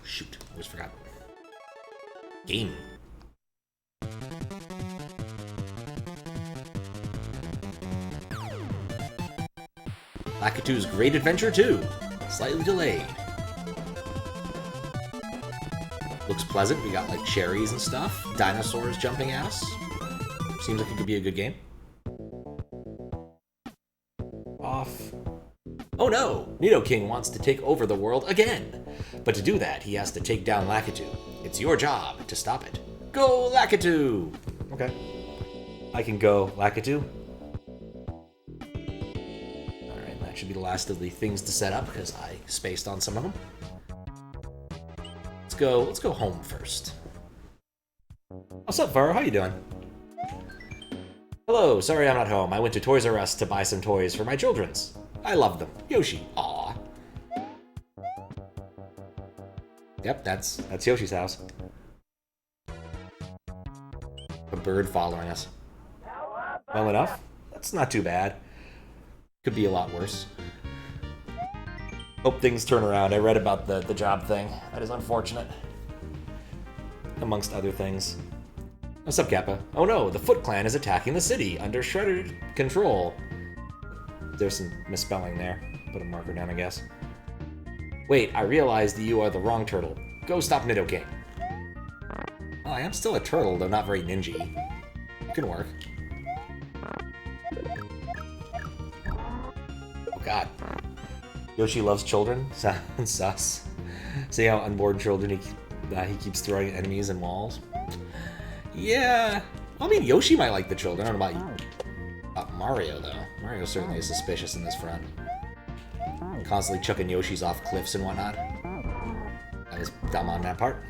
shoot, always forgot. Game. Lakitu's Great Adventure 2. Slightly delayed. Looks pleasant. We got like cherries and stuff. Dinosaurs jumping at us. Seems like it could be a good game. Off. Oh no! Nidoking wants to take over the world again. But to do that, he has to take down Lakitu. It's your job to stop it. Go Lakitu! Okay. I can go Lakitu. Alright, that should be the last of the things to set up because I spaced on some of them. Let's go home first. What's up, Varo? How you doing? Hello, sorry I'm not home. I went to Toys R Us to buy some toys for my children's. I love them. Yoshi. Aw. Yep, that's Yoshi's house. A bird following us. Well enough. That's not too bad. Could be a lot worse. Hope things turn around. I read about the job thing. That is unfortunate. Amongst other things. What's up, Kappa? Oh no, the Foot Clan is attacking the city under Shredder's control. There's some misspelling there. Put a marker down, I guess. Wait, I realized that you are the wrong turtle. Go stop Nidoking. Well, I am still a turtle, though not very ninja. It can work. Oh god. Yoshi loves children? Sounds sus. See how unborn children he keeps throwing at enemies and walls? Yeah. I mean, Yoshi might like the children. I don't know about Mario, though. Mario certainly is suspicious in this front. Constantly chucking Yoshis off cliffs and whatnot. That was dumb on that part.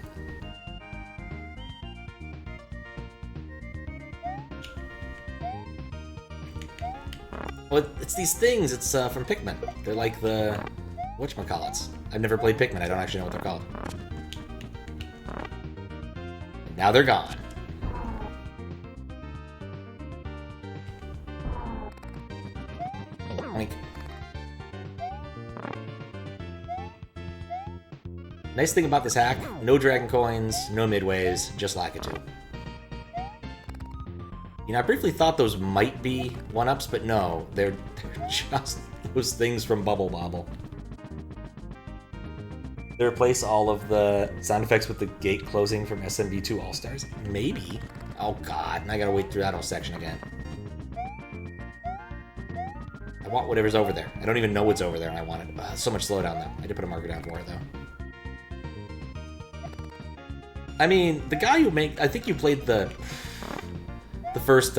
Well, it's these things. It's from Pikmin. They're like the whatchamacallits. I've never played Pikmin. I don't actually know what they're called. And now they're gone. Oink. Nice thing about this hack, no Dragon Coins, no Midways, just Lakitu. You know, I briefly thought those might be 1-ups, but no, they're just those things from Bubble Bobble. They replace all of the sound effects with the gate closing from SMW All-Stars? Maybe. Oh god, and I gotta wait through that whole section again. I want whatever's over there. I don't even know what's over there and I want it. So much slowdown though. I did put a marker down for it though. I mean, the guy who I think you played the first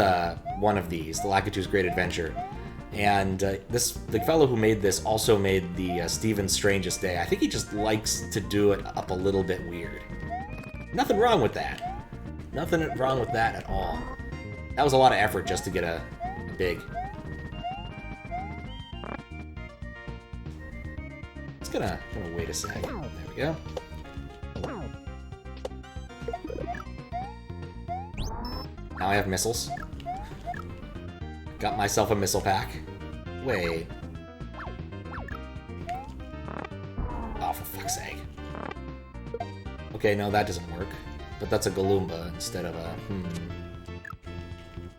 one of these, the Lakitu's Great Adventure, and the fellow who made this also made the Steven's Strangest Day. I think he just likes to do it up a little bit weird. Nothing wrong with that. Nothing wrong with that at all. That was a lot of effort just to get a big. It's gonna wait a sec. There we go. Now I have missiles. Got myself a missile pack. Wait. Oh, for fuck's sake. Okay, no, that doesn't work. But that's a Galumba instead of a...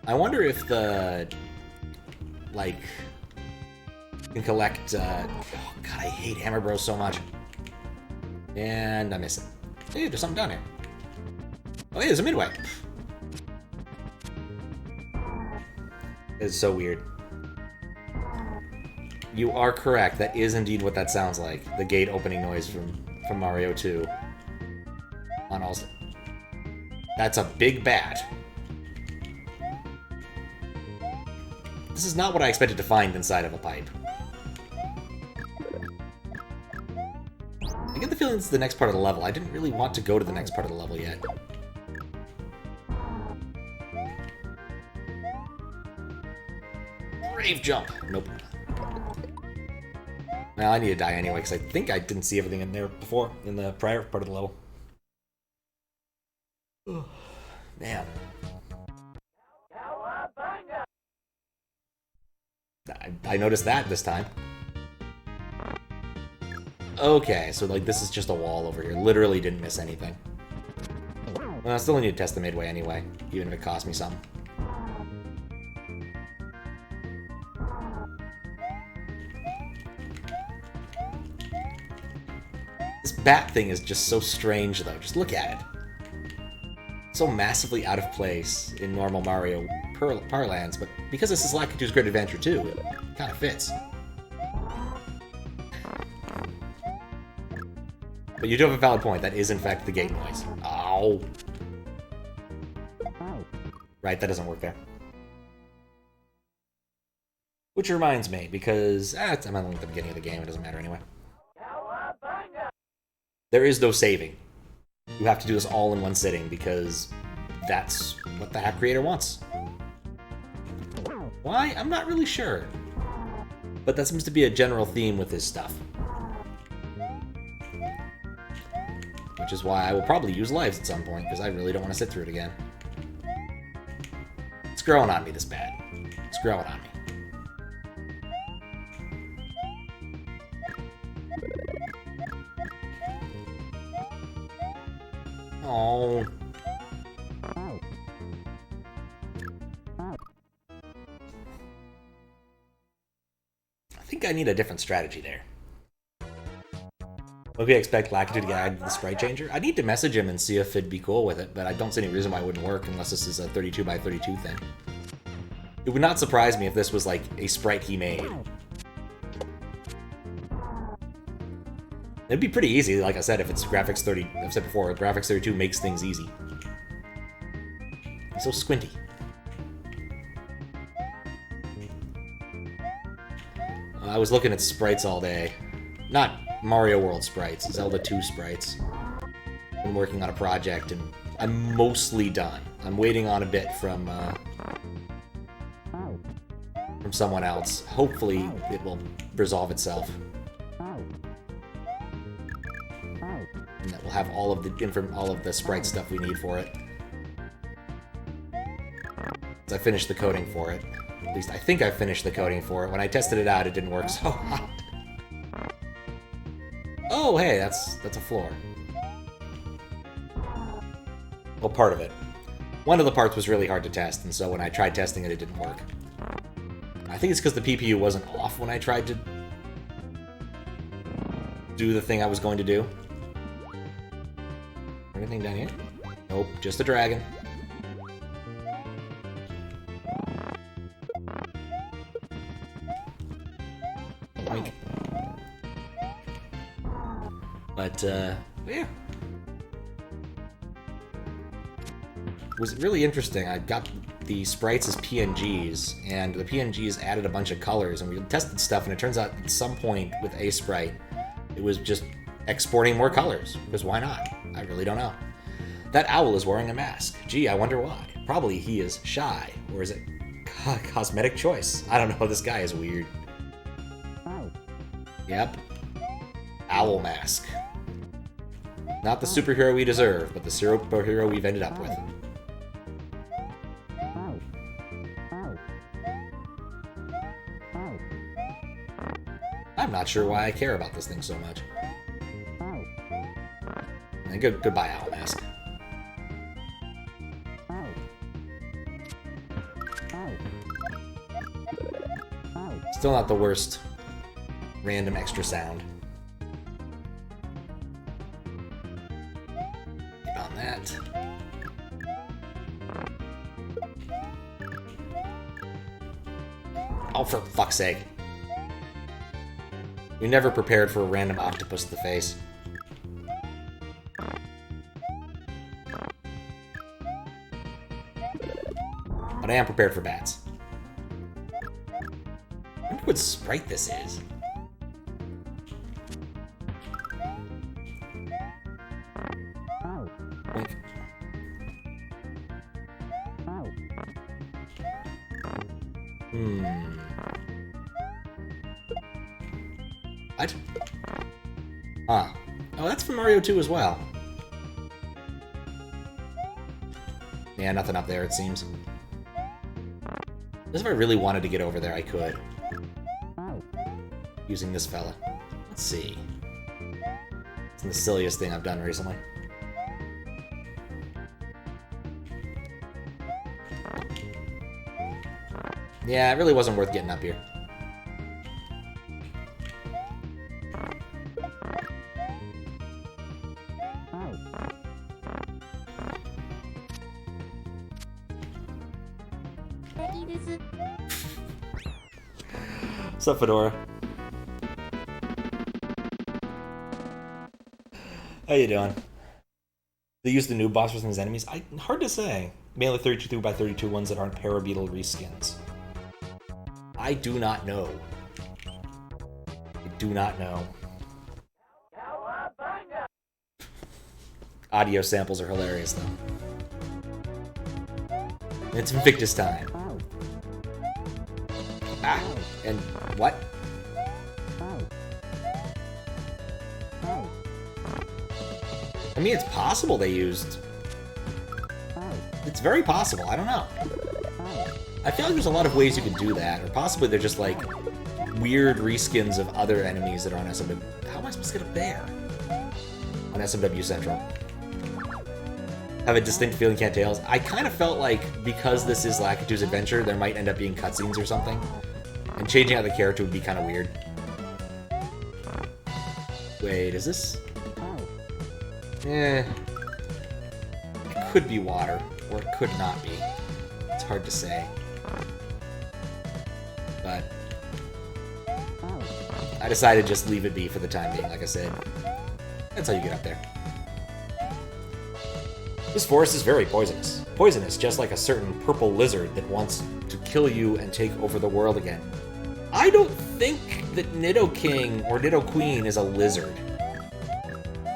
I wonder if the... like... can collect... oh, God, I hate Hammer Bros so much. And I miss it. Hey, there's something down here. Oh, hey, there's a Midway. It's so weird. You are correct. That is indeed what that sounds like. The gate opening noise from Mario 2. On all. That's a big bat. This is not what I expected to find inside of a pipe. I get the feeling it's the next part of the level. I didn't really want to go to the next part of the level yet. Brave jump. Nope. Well, I need to die anyway, because I think I didn't see everything in there before, in the prior part of the level. Oh, man. I noticed that this time. Okay, so like this is just a wall over here. Literally didn't miss anything. Well, I still need to test the midway anyway, even if it costs me some. This bat thing is just so strange, though. Just look at it. So massively out of place in normal Mario parlance, but because this is Lakitu's Great Adventure 2, it kind of fits. But you do have a valid point. That is, in fact, the gate noise. Ow. Right, that doesn't work there. Which reminds me, because I'm only at the beginning of the game, it doesn't matter anyway. There is no saving. You have to do this all in one sitting, because that's what the app creator wants. Why? I'm not really sure. But that seems to be a general theme with his stuff. Which is why I will probably use lives at some point, because I really don't want to sit through it again. It's growing on me, this bad. It's growing on me. Oh. I think I need a different strategy there. Maybe I expect Lakitu to get added to the sprite changer. I need to message him and see if it'd be cool with it, but I don't see any reason why it wouldn't work unless this is a 32 by 32 thing. It would not surprise me if this was like a sprite he made. It'd be pretty easy, like I said, if it's graphics 30. I've said before, graphics 32 makes things easy. He's so squinty. I was looking at sprites all day. Not Mario World sprites, Zelda 2 sprites. I'm working on a project and I'm mostly done. I'm waiting on a bit from someone else. Hopefully it will resolve itself. And that we'll have all of the sprite stuff we need for it. So I finished the coding for it. At least I think I finished the coding for it. When I tested it out, it didn't work so hot. Oh, hey, that's a floor. Well, part of it. One of the parts was really hard to test, and so when I tried testing it, it didn't work. I think it's because the PPU wasn't off when I tried to do the thing I was going to do. Anything down here? Nope, just a dragon. Oink. But, yeah. It was really interesting. I got the sprites as PNGs, and the PNGs added a bunch of colors, and we tested stuff, and it turns out at some point with a sprite, it was just exporting more colors, because why not? I really don't know. That owl is wearing a mask. Gee, I wonder why. Probably he is shy, or is it cosmetic choice? I don't know, this guy is weird. Yep. Owl mask. Not the superhero we deserve, but the superhero we've ended up with. I'm not sure why I care about this thing so much. And goodbye, owl mask. Still not the worst random extra sound. Keep on that. Oh, for fuck's sake. You're never prepared for a random octopus to the face. But I am prepared for bats. I wonder what sprite this is. What? Ah. Oh, that's from Mario 2 as well. Yeah, nothing up there, it seems. As if I really wanted to get over there, I could. Using this fella. Let's see. It's the silliest thing I've done recently. Yeah, it really wasn't worth getting up here. What's up, Fedora? How you doing? They use the new boss versus his enemies? Hard to say. Mainly 32 by 32 ones that aren't Parabeetle reskins. I do not know. I do not know. Audio samples are hilarious, though. It's Invictus time. Ah, and what? I mean, it's possible they used... It's very possible, I don't know. I feel like there's a lot of ways you could do that, or possibly they're just like weird reskins of other enemies that are on SMW. How am I supposed to get up there? On SMW Central. Have a distinct feeling, can't tails. I kind of felt like because this is Lakitu's adventure, there might end up being cutscenes or something. And changing out the character would be kind of weird. Wait, is this? It could be water, or it could not be. It's hard to say. But I decided to just leave it be for the time being, like I said. That's how you get up there. This forest is very poisonous. Poisonous, just like a certain purple lizard that wants to kill you and take over the world again. I don't think that Nidoking or Nidoqueen is a lizard.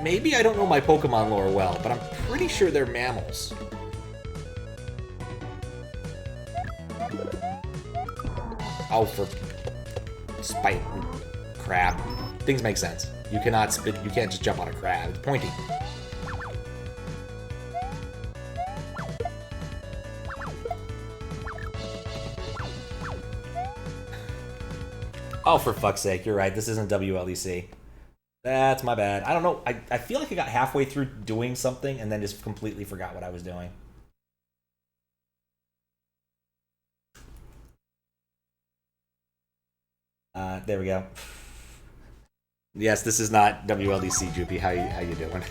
Maybe I don't know my Pokemon lore well, but I'm pretty sure they're mammals. Oh, for spite crab. Things make sense. You cannot spit. You can't just jump on a crab. It's pointy. Oh, for fuck's sake! You're right. This isn't WLEC. That's my bad. I don't know. I feel like I got halfway through doing something and then just completely forgot what I was doing. There we go. Yes, this is not WLDC, Joopy. How you doing?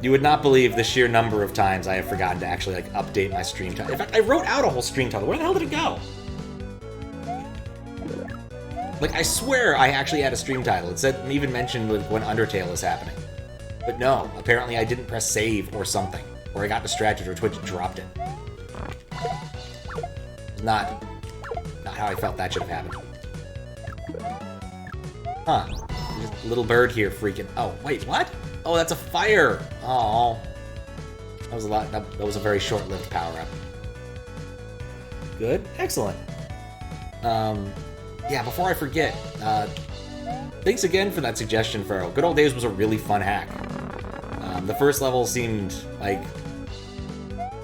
You would not believe the sheer number of times I have forgotten to actually like update my stream title. In fact, I wrote out a whole stream title. Where the hell did it go? Like, I swear I actually had a stream title. It said, even mentioned when Undertale is happening. But no, apparently I didn't press save or something. Or I got distracted or Twitch dropped it. Not how I felt that should have happened. Huh. There's a little bird here freaking... Oh, wait, what? Oh, that's a fire! Oh. That was a lot... That was a very short-lived power-up. Good. Excellent. Yeah, before I forget, thanks again for that suggestion, Farrell. Good Old Days was a really fun hack. The first level seemed like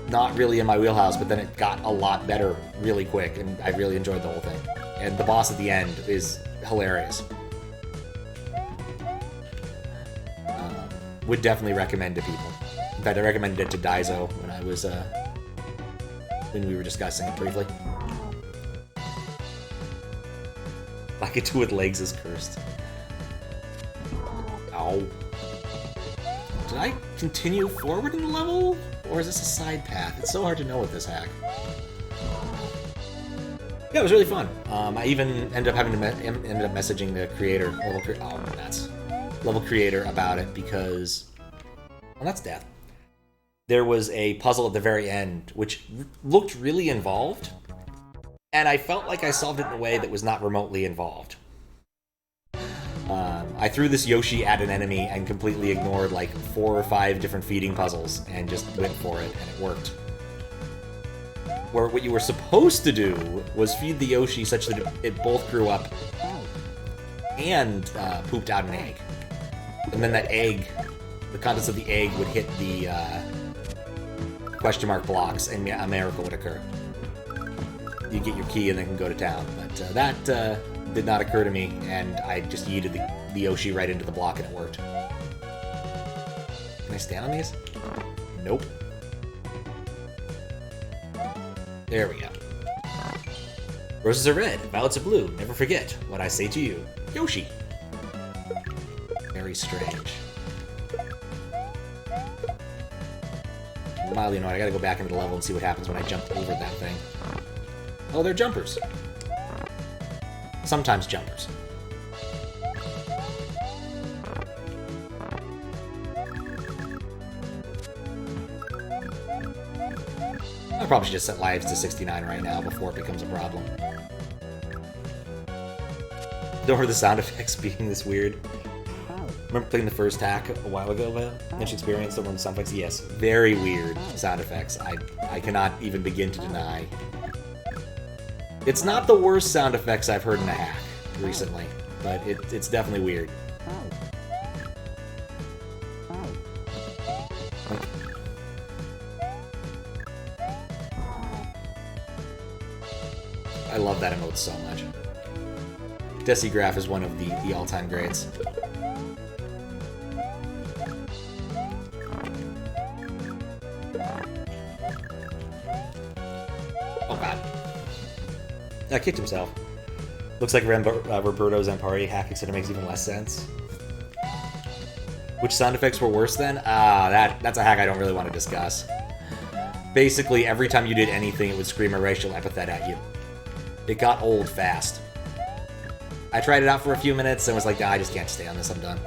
not really in my wheelhouse, but then it got a lot better really quick, and I really enjoyed the whole thing. And the boss at the end is hilarious. Would definitely recommend to people. In fact, I recommended it to Daizo when I was when we were discussing it briefly. Lakitu with legs is cursed. Ow. Did I continue forward in the level? Or is this a side path? It's so hard to know with this hack. Yeah, it was really fun. I even ended up having to ended up messaging the creator, level creator about it because... Well, that's death. There was a puzzle at the very end, which looked really involved. And I felt like I solved it in a way that was not remotely involved. I threw this Yoshi at an enemy and completely ignored like 4 or 5 different feeding puzzles and just went for it, and it worked. Where what you were supposed to do was feed the Yoshi such that it both grew up and pooped out an egg. And then that egg, the contents of the egg would hit the question mark blocks and a miracle would occur. You get your key and then can go to town. But that did not occur to me, and I just yeeted the Yoshi right into the block and it worked. Can I stand on these? Nope. There we go. Roses are red, violets are blue. Never forget what I say to you. Yoshi. Very strange. Mildly annoyed. I gotta go back into the level and see what happens when I jump over that thing. Oh, they're jumpers. Sometimes jumpers. I probably should just set lives to 69 right now before it becomes a problem. Don't hear the sound effects being this weird. Remember playing the first hack a while ago, Mitch experienced the one sound effects? Yes, very weird sound effects. I cannot even begin to deny. It's not the worst sound effects I've heard in a hack recently, but it's definitely weird. I love that emote so much. Decigraph is one of the all-time greats. Oh god. Kicked himself. Looks like Roberto's Zampari hack, except it makes even less sense. Which sound effects were worse then? That's a hack I don't really want to discuss. Basically, every time you did anything, it would scream a racial epithet at you. It got old fast. I tried it out for a few minutes and was like, nah, I just can't stay on this, I'm done.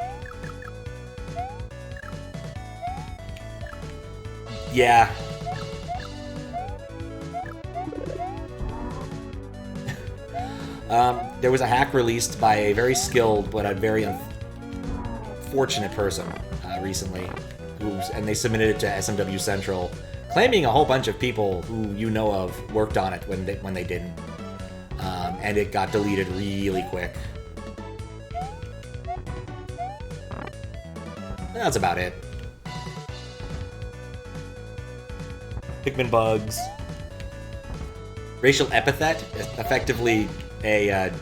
Yeah. There was a hack released by a very skilled but a very unfortunate person recently, and they submitted it to SMW Central, claiming a whole bunch of people who you know of worked on it when they didn't, and it got deleted really quick. That's about it. Pikmin bugs. Racial epithet, effectively a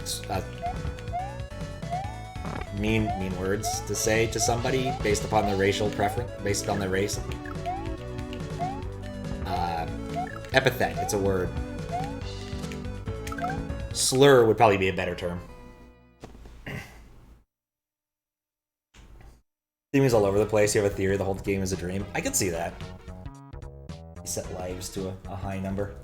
mean words to say to somebody based upon their racial preference, based on their race. Epithet, it's a word. Slur would probably be a better term. Theming's all over the place. You have a theory the whole game is a dream. I could see that. You set lives to a high number.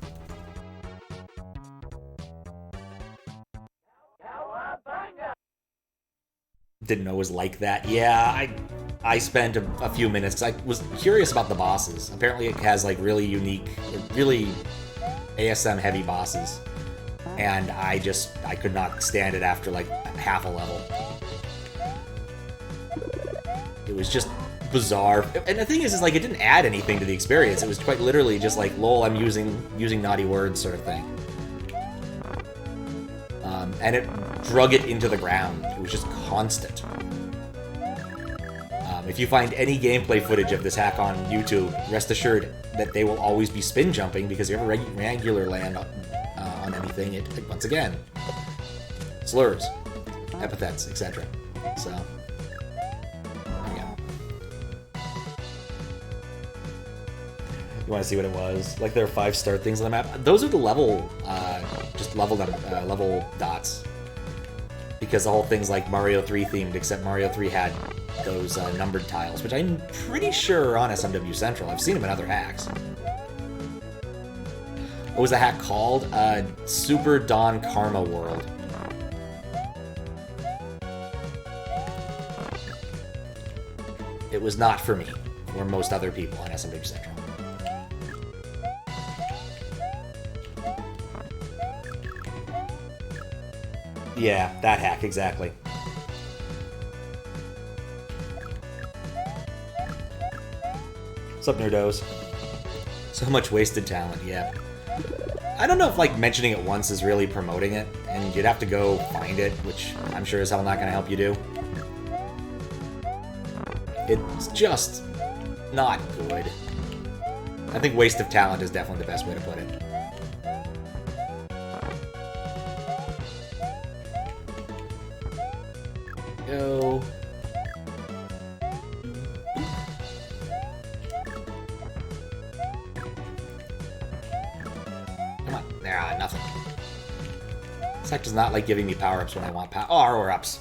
Didn't know it was like that. Yeah, I spent a few minutes because I was curious about the bosses. Apparently it has like really unique, really ASM heavy bosses. And I could not stand it after like half a level. It was just bizarre. And the thing is like it didn't add anything to the experience. It was quite literally just like, lol, I'm using naughty words sort of thing. And it drug it into the ground. It was just constant. If you find any gameplay footage of this hack on YouTube, rest assured that they will always be spin jumping because if you ever regular land on anything, it once again, slurs, epithets, etc. So, there you go. You want to see what it was? Like there are 5-star things on the map. Those are the level, just level dots. Because the whole thing's like Mario 3 themed, except Mario 3 had those numbered tiles, which I'm pretty sure are on SMW Central. I've seen them in other hacks. What was the hack called? Super Dawn Karma World. It was not for me, or most other people on SMW Central. Yeah, that hack, exactly. What's up, nerdos? So much wasted talent, yeah. I don't know if, like, mentioning it once is really promoting it, and you'd have to go find it, which I'm sure as hell not gonna help you do. It's just not good. I think waste of talent is definitely the best way to put it. go. Come on. Nah, nothing. This act does not like giving me power-ups when I want power-ups.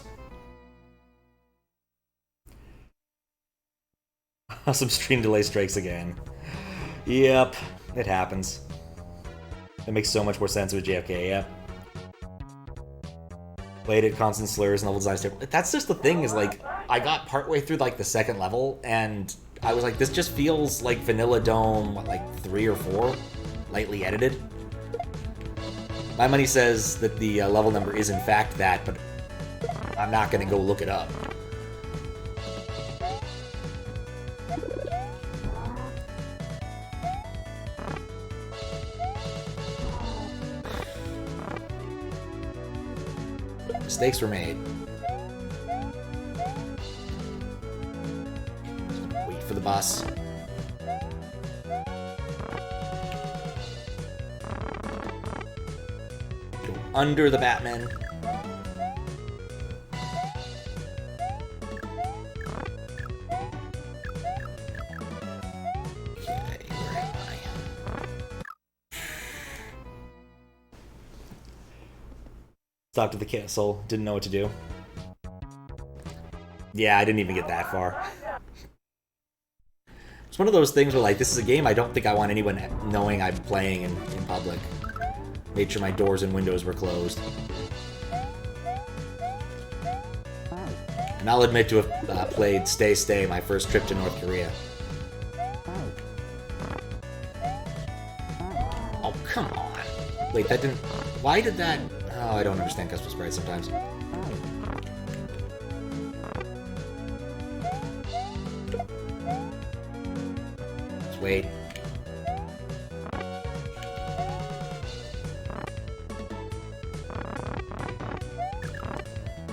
Some stream delay strikes again. Yep, it happens. That makes so much more sense with JFK, yep. Played it, constant slurs, and level design stable. That's just the thing, is like, I got partway through like the second level, and I was like, this just feels like Vanilla Dome, what, like 3 or 4? Lightly edited. My money says that the level number is in fact that, but I'm not gonna go look it up. Mistakes were made. Wait for the boss. Go under the Batman. Okay, where am I? Stopped at the castle, didn't know what to do. Yeah, I didn't even get that far. It's one of those things where, like, this is a game I don't think I want anyone knowing I'm playing in public. Made sure my doors and windows were closed. And I'll admit to have played Stay Stay my first trip to North Korea. Oh, come on. Wait, that didn't... Why did that... Oh, I don't understand custom sprites sometimes. Let's wait.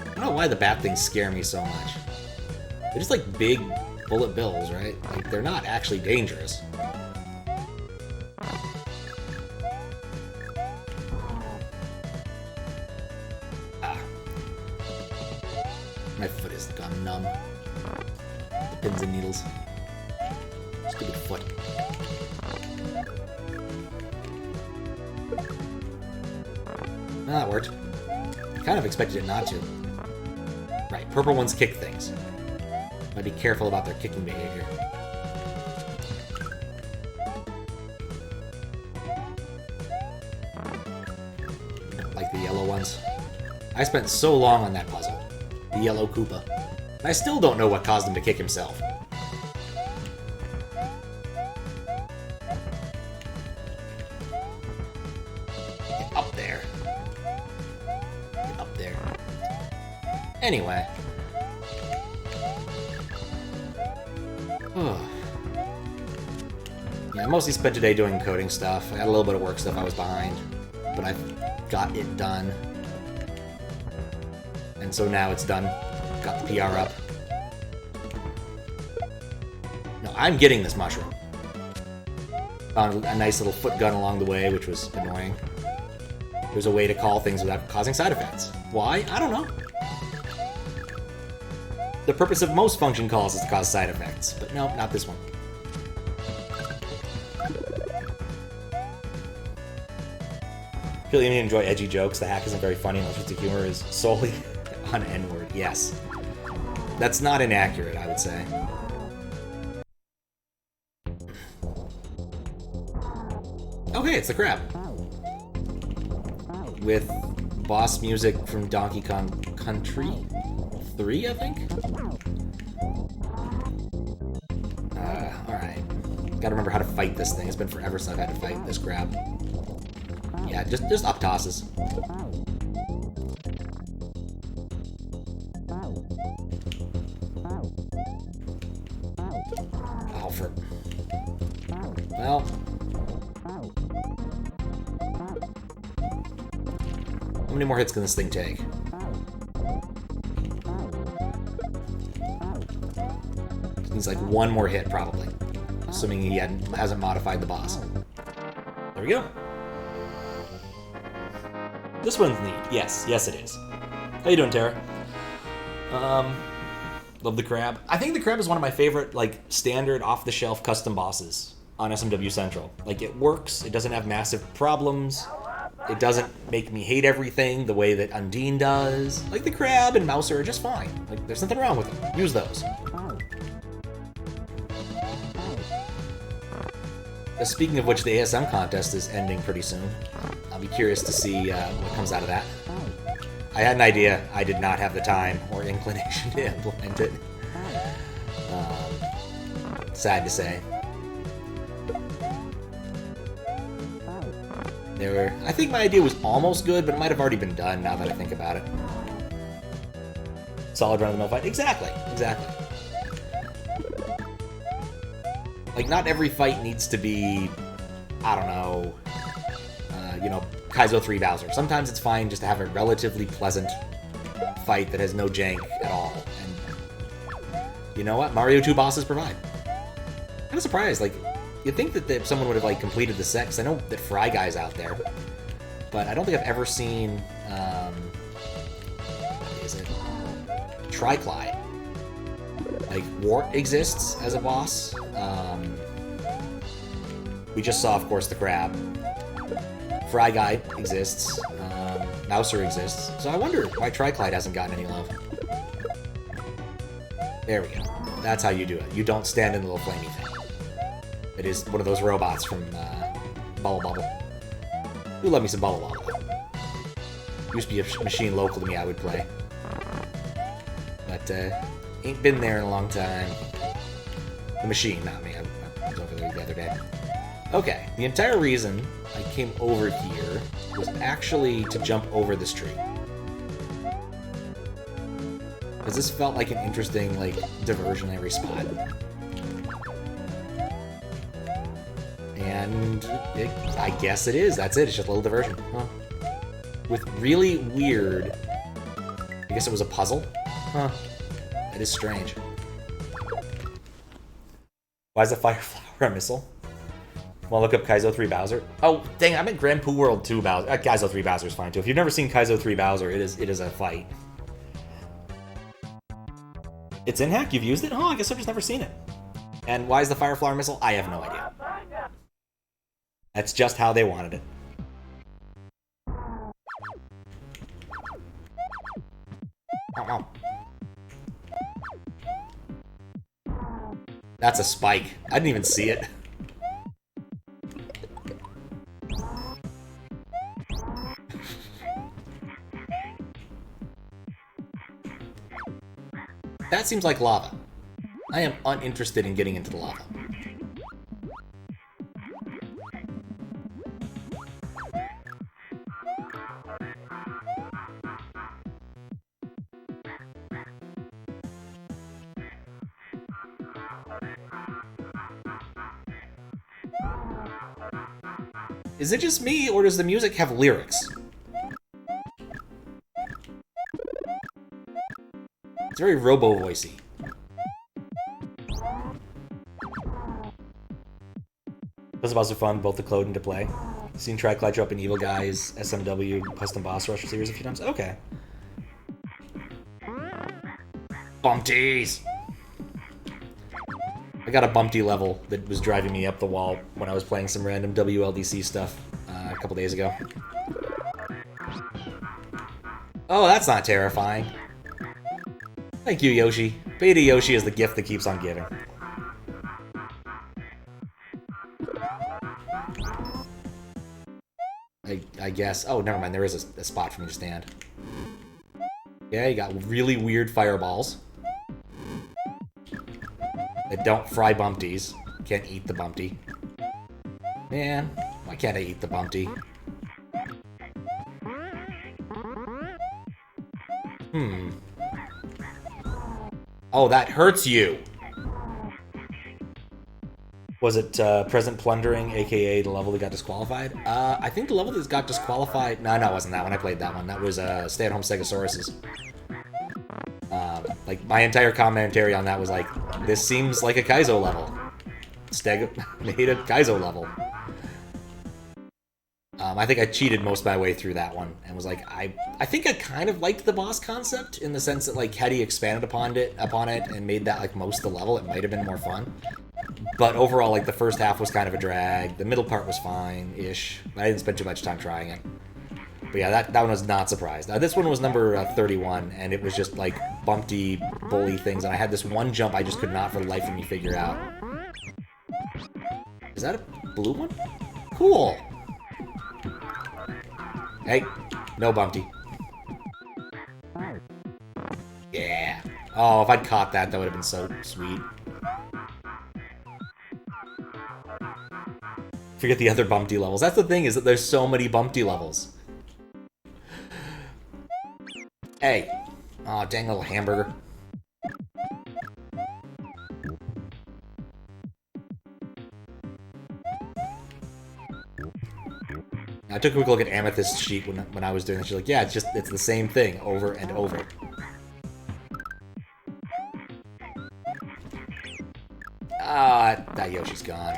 I don't know why the bat things scare me so much. They're just like big bullet bills, right? Like, they're not actually dangerous. My foot is gone numb. The pins and needles. Stupid foot. Well, that worked. Kind of expected it not to. Right, purple ones kick things. Gotta be careful about their kicking behavior. Don't like the yellow ones. I spent so long on that puzzle. The yellow Koopa. And I still don't know what caused him to kick himself. Get up there. Get up there. Anyway. Yeah, I mostly spent today doing coding stuff. I had a little bit of work stuff I was behind. But I got it done. And so now it's done. Got the PR up. No, I'm getting this mushroom. Found a nice little foot gun along the way, which was annoying. There's a way to call things without causing side effects. Why? I don't know. The purpose of most function calls is to cause side effects. But no, not this one. I feel like you enjoy edgy jokes. The hack isn't very funny unless the humor is solely on N-word. Yes. That's not inaccurate, I would say. Oh, hey, it's the crab. With boss music from Donkey Kong Country 3, I think? Alright. Gotta remember how to fight this thing. It's been forever since I've had to fight this crab. Yeah, just up tosses. Alfred. Well. How many more hits can this thing take? Needs like one more hit, probably. Assuming he hasn't modified the boss. There we go. This one's neat. Yes, it is. How you doing, Tara? Love the crab. I think the crab is one of my favorite, like, standard off-the-shelf custom bosses on SMW Central. Like, it works. It doesn't have massive problems. It doesn't make me hate everything the way that Undine does. Like, the crab and Mouser are just fine. Like, there's nothing wrong with them. Use those. Speaking of which, the ASM contest is ending pretty soon. I'll be curious to see what comes out of that. I had an idea. I did not have the time or inclination to implement it. Sad to say. I think my idea was almost good, but it might have already been done now that I think about it. Solid run-of-the-mill fight. Exactly. Like, not every fight needs to be, I don't know, Kaizo 3 Bowser. Sometimes it's fine just to have a relatively pleasant fight that has no jank at all. And you know what? Mario 2 bosses provide. I'm kind of surprised. Like, you'd think that someone would have, like, completed the set, 'cause I know that Fry Guy's out there. But I don't think I've ever seen, what is it? Tricly. Like, Wart exists as a boss. We just saw, of course, the crab. Fry Guy exists. Mouser exists. So I wonder why Triclide hasn't gotten any love. There we go. That's how you do it. You don't stand in the little flamey thing. It is one of those robots from Bubble Bubble. You love me some Bubble Bubble. Used to be a machine local to me I would play. But ain't been there in a long time. The machine, not me. I was over there the other day. Okay, the entire reason I came over here was actually to jump over this tree. Because this felt like an interesting, like, diversionary spot. And I guess it is. That's it. It's just a little diversion. Huh. With really weird... I guess it was a puzzle? Huh. That is strange. Why is the Fireflower a missile? Want to look up Kaizo 3 Bowser? Oh, dang, I meant Grand Poo World 2 Bowser. Kaizo 3 Bowser is fine, too. If you've never seen Kaizo 3 Bowser, it is a fight. It's in Hack? You've used it? Oh, I guess I've just never seen it. And why is the Fireflower missile? I have no idea. That's just how they wanted it. Oh. That's a spike. I didn't even see it. That seems like lava. I am uninterested in getting into the lava. Is it just me, or does the music have lyrics? It's very robo-voicey. Those are also fun, both to code and to play. Seen Triclide drop in Evil Guy's SMW Custom Boss Rush series a few times. Okay. Bumpties! I got a bumpty level that was driving me up the wall when I was playing some random WLDC stuff a couple days ago. Oh, that's not terrifying. Thank you, Yoshi. Beta Yoshi is the gift that keeps on giving. I guess. Oh, never mind. There is a spot for me to stand. Yeah, you got really weird fireballs that don't fry bumpties. Can't eat the bumpty. Man, why can't I eat the bumpty? Oh, that hurts you! Was it Present Plundering, aka the level that got disqualified? I think the level that got disqualified... No, it wasn't that one. I played that one. That was Stay at Home Stegosauruses. Like, my entire commentary on that was like, this seems like a Kaizo level. Steg made a Kaizo level. I think I cheated most of my way through that one and was like, I think I kind of liked the boss concept in the sense that, like, had he expanded upon it and made that, like, most of the level, it might have been more fun. But overall, like, the first half was kind of a drag. The middle part was fine-ish. I didn't spend too much time trying it. But yeah, that one was not surprised. This one was number 31, and it was just, like, bumpty, bully things, and I had this one jump I just could not for the life of me figure out. Is that a blue one? Cool! Hey, no bumpty. Yeah. Oh, if I'd caught that, that would have been so sweet. Forget the other bumpty levels. That's the thing, is that there's so many bumpty levels. Hey. Aw, dang little hamburger. I took a quick look at Amethyst's sheet when I was doing it. She's like, yeah, it's the same thing over and over. Ah, that Yoshi's gone.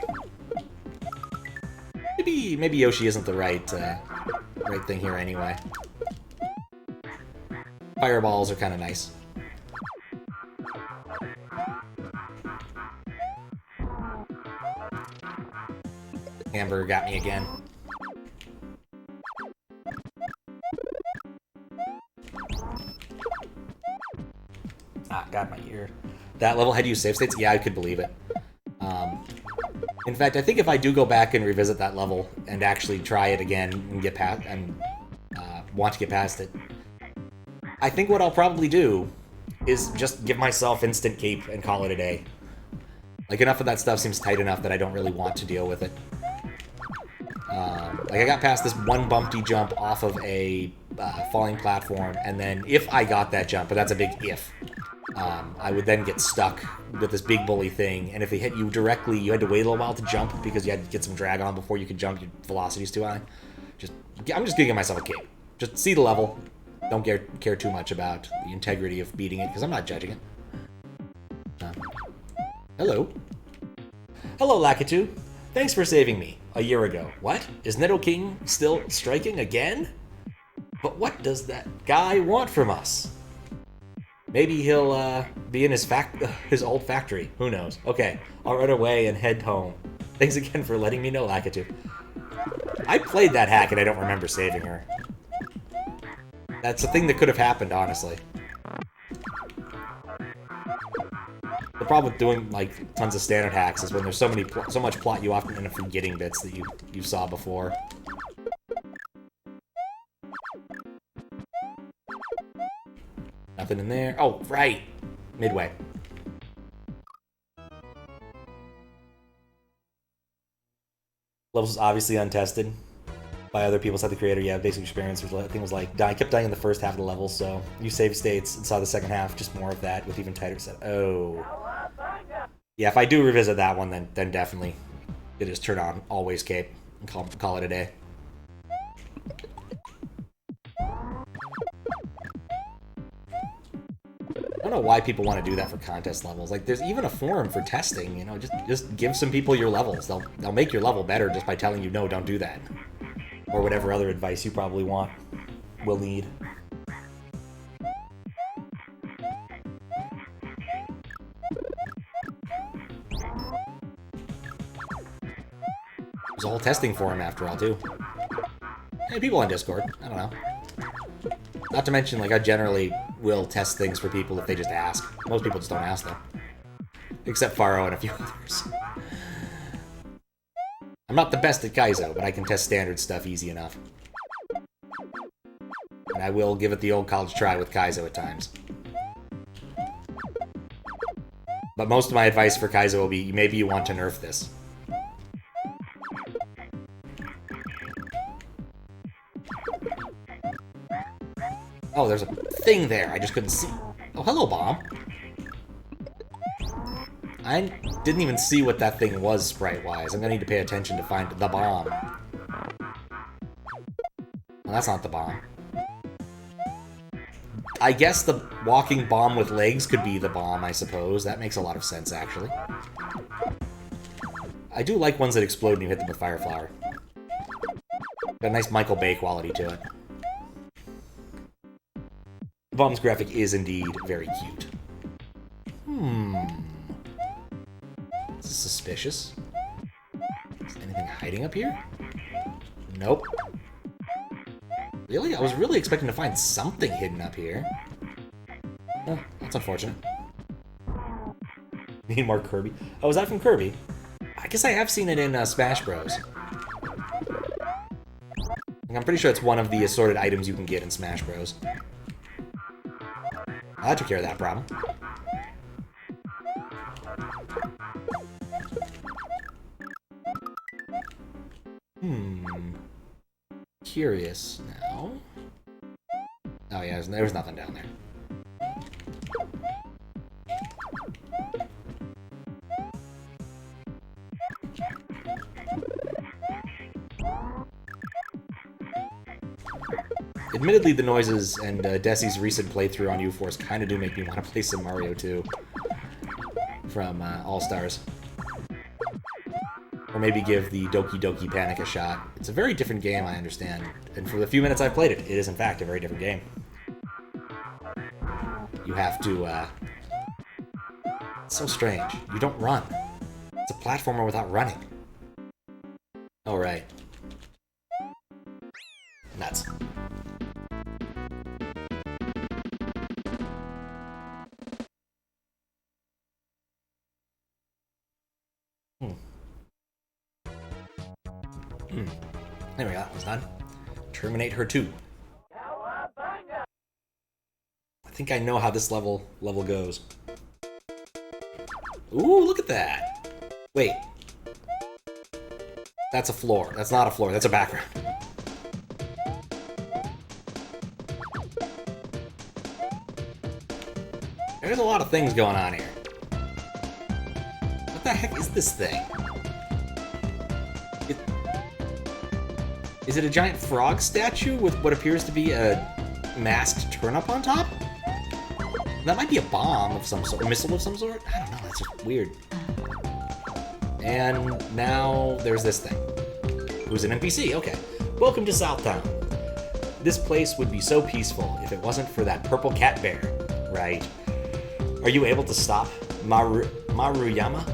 Maybe Yoshi isn't the right thing here anyway. Fireballs are kind of nice. Hamburger got me again. Ah, got my ear. That level had to use save states? Yeah, I could believe it. In fact, I think if I do go back and revisit that level and actually try it again and get past and want to get past it, I think what I'll probably do is just give myself instant cape and call it a day. Like, enough of that stuff seems tight enough that I don't really want to deal with it. Like, I got past this one bumpty jump off of a falling platform, and then if I got that jump, but that's a big if, I would then get stuck with this big bully thing, and if they hit you directly, you had to wait a little while to jump because you had to get some drag on before you could jump. Your velocity's too high. I'm just gonna give myself a cape. Just see the level. Don't care too much about the integrity of beating it, because I'm not judging it. Hello. Hello, Lakitu. Thanks for saving me a year ago. What? Is Nidoking still striking again? But what does that guy want from us? Maybe he'll be in his old factory. Who knows? Okay, I'll run away and head home. Thanks again for letting me know, Lakitu. I played that hack and I don't remember saving her. That's a thing that could have happened, honestly. The problem with doing, like, tons of standard hacks is when there's so much plot, you often end up forgetting bits that you saw before. Nothing in there. Oh, right! Midway. Levels obviously untested by other people outside the creator. Yeah, basic experience. I think it was like, I kept dying in the first half of the level, so you saved states and saw the second half, just more of that with even tighter set. Oh. Yeah, if I do revisit that one, then definitely it is turn on always cape and call it a day. I don't know why people want to do that for contest levels. Like, there's even a forum for testing, you know, just give some people your levels. They'll make your level better just by telling you, no, don't do that. Or whatever other advice you probably will need. There's a whole testing forum after all, too. Hey, people on Discord. I don't know. Not to mention, like, I generally will test things for people if they just ask. Most people just don't ask them. Except Faro and a few others. I'm not the best at Kaizo, but I can test standard stuff easy enough. And I will give it the old college try with Kaizo at times. But most of my advice for Kaizo will be, maybe you want to nerf this. Oh, there's a thing there. I just couldn't see. Oh, hello, Bomb. I didn't even see what that thing was sprite-wise. I'm gonna need to pay attention to find the bomb. Well, that's not the bomb. I guess the walking bomb with legs could be the bomb, I suppose. That makes a lot of sense, actually. I do like ones that explode when you hit them with Fire Flower. Got a nice Michael Bay quality to it. The bottom's graphic is indeed very cute. This is suspicious. Is anything hiding up here? Nope. Really? I was really expecting to find something hidden up here. Oh, that's unfortunate. Need more Kirby. Oh, is that from Kirby? I guess I have seen it in Smash Bros. I'm pretty sure it's one of the assorted items you can get in Smash Bros. I took care of that problem. Curious now. Oh yeah, there's nothing down there. Admittedly, the noises and Desi's recent playthrough on U-Force kind of do make me want to play some Mario 2 from All-Stars. Or maybe give the Doki Doki Panic a shot. It's a very different game, I understand. And for the few minutes I've played it, it is in fact a very different game. You have to, It's so strange. You don't run. It's a platformer without running. Oh, right. Nuts. There we go, that one's done. Terminate Her Too. I think I know how this level goes. Ooh, look at that! Wait. That's a floor. That's not a floor, that's a background. There's a lot of things going on here. What the heck is this thing? Is it a giant frog statue with what appears to be a masked turnip on top? That might be a bomb of some sort, a missile of some sort? I don't know, that's just weird. And now there's this thing. Who's an NPC? Okay. Welcome to Southtown. This place would be so peaceful if it wasn't for that purple cat bear. Right. Are you able to stop Maruyama?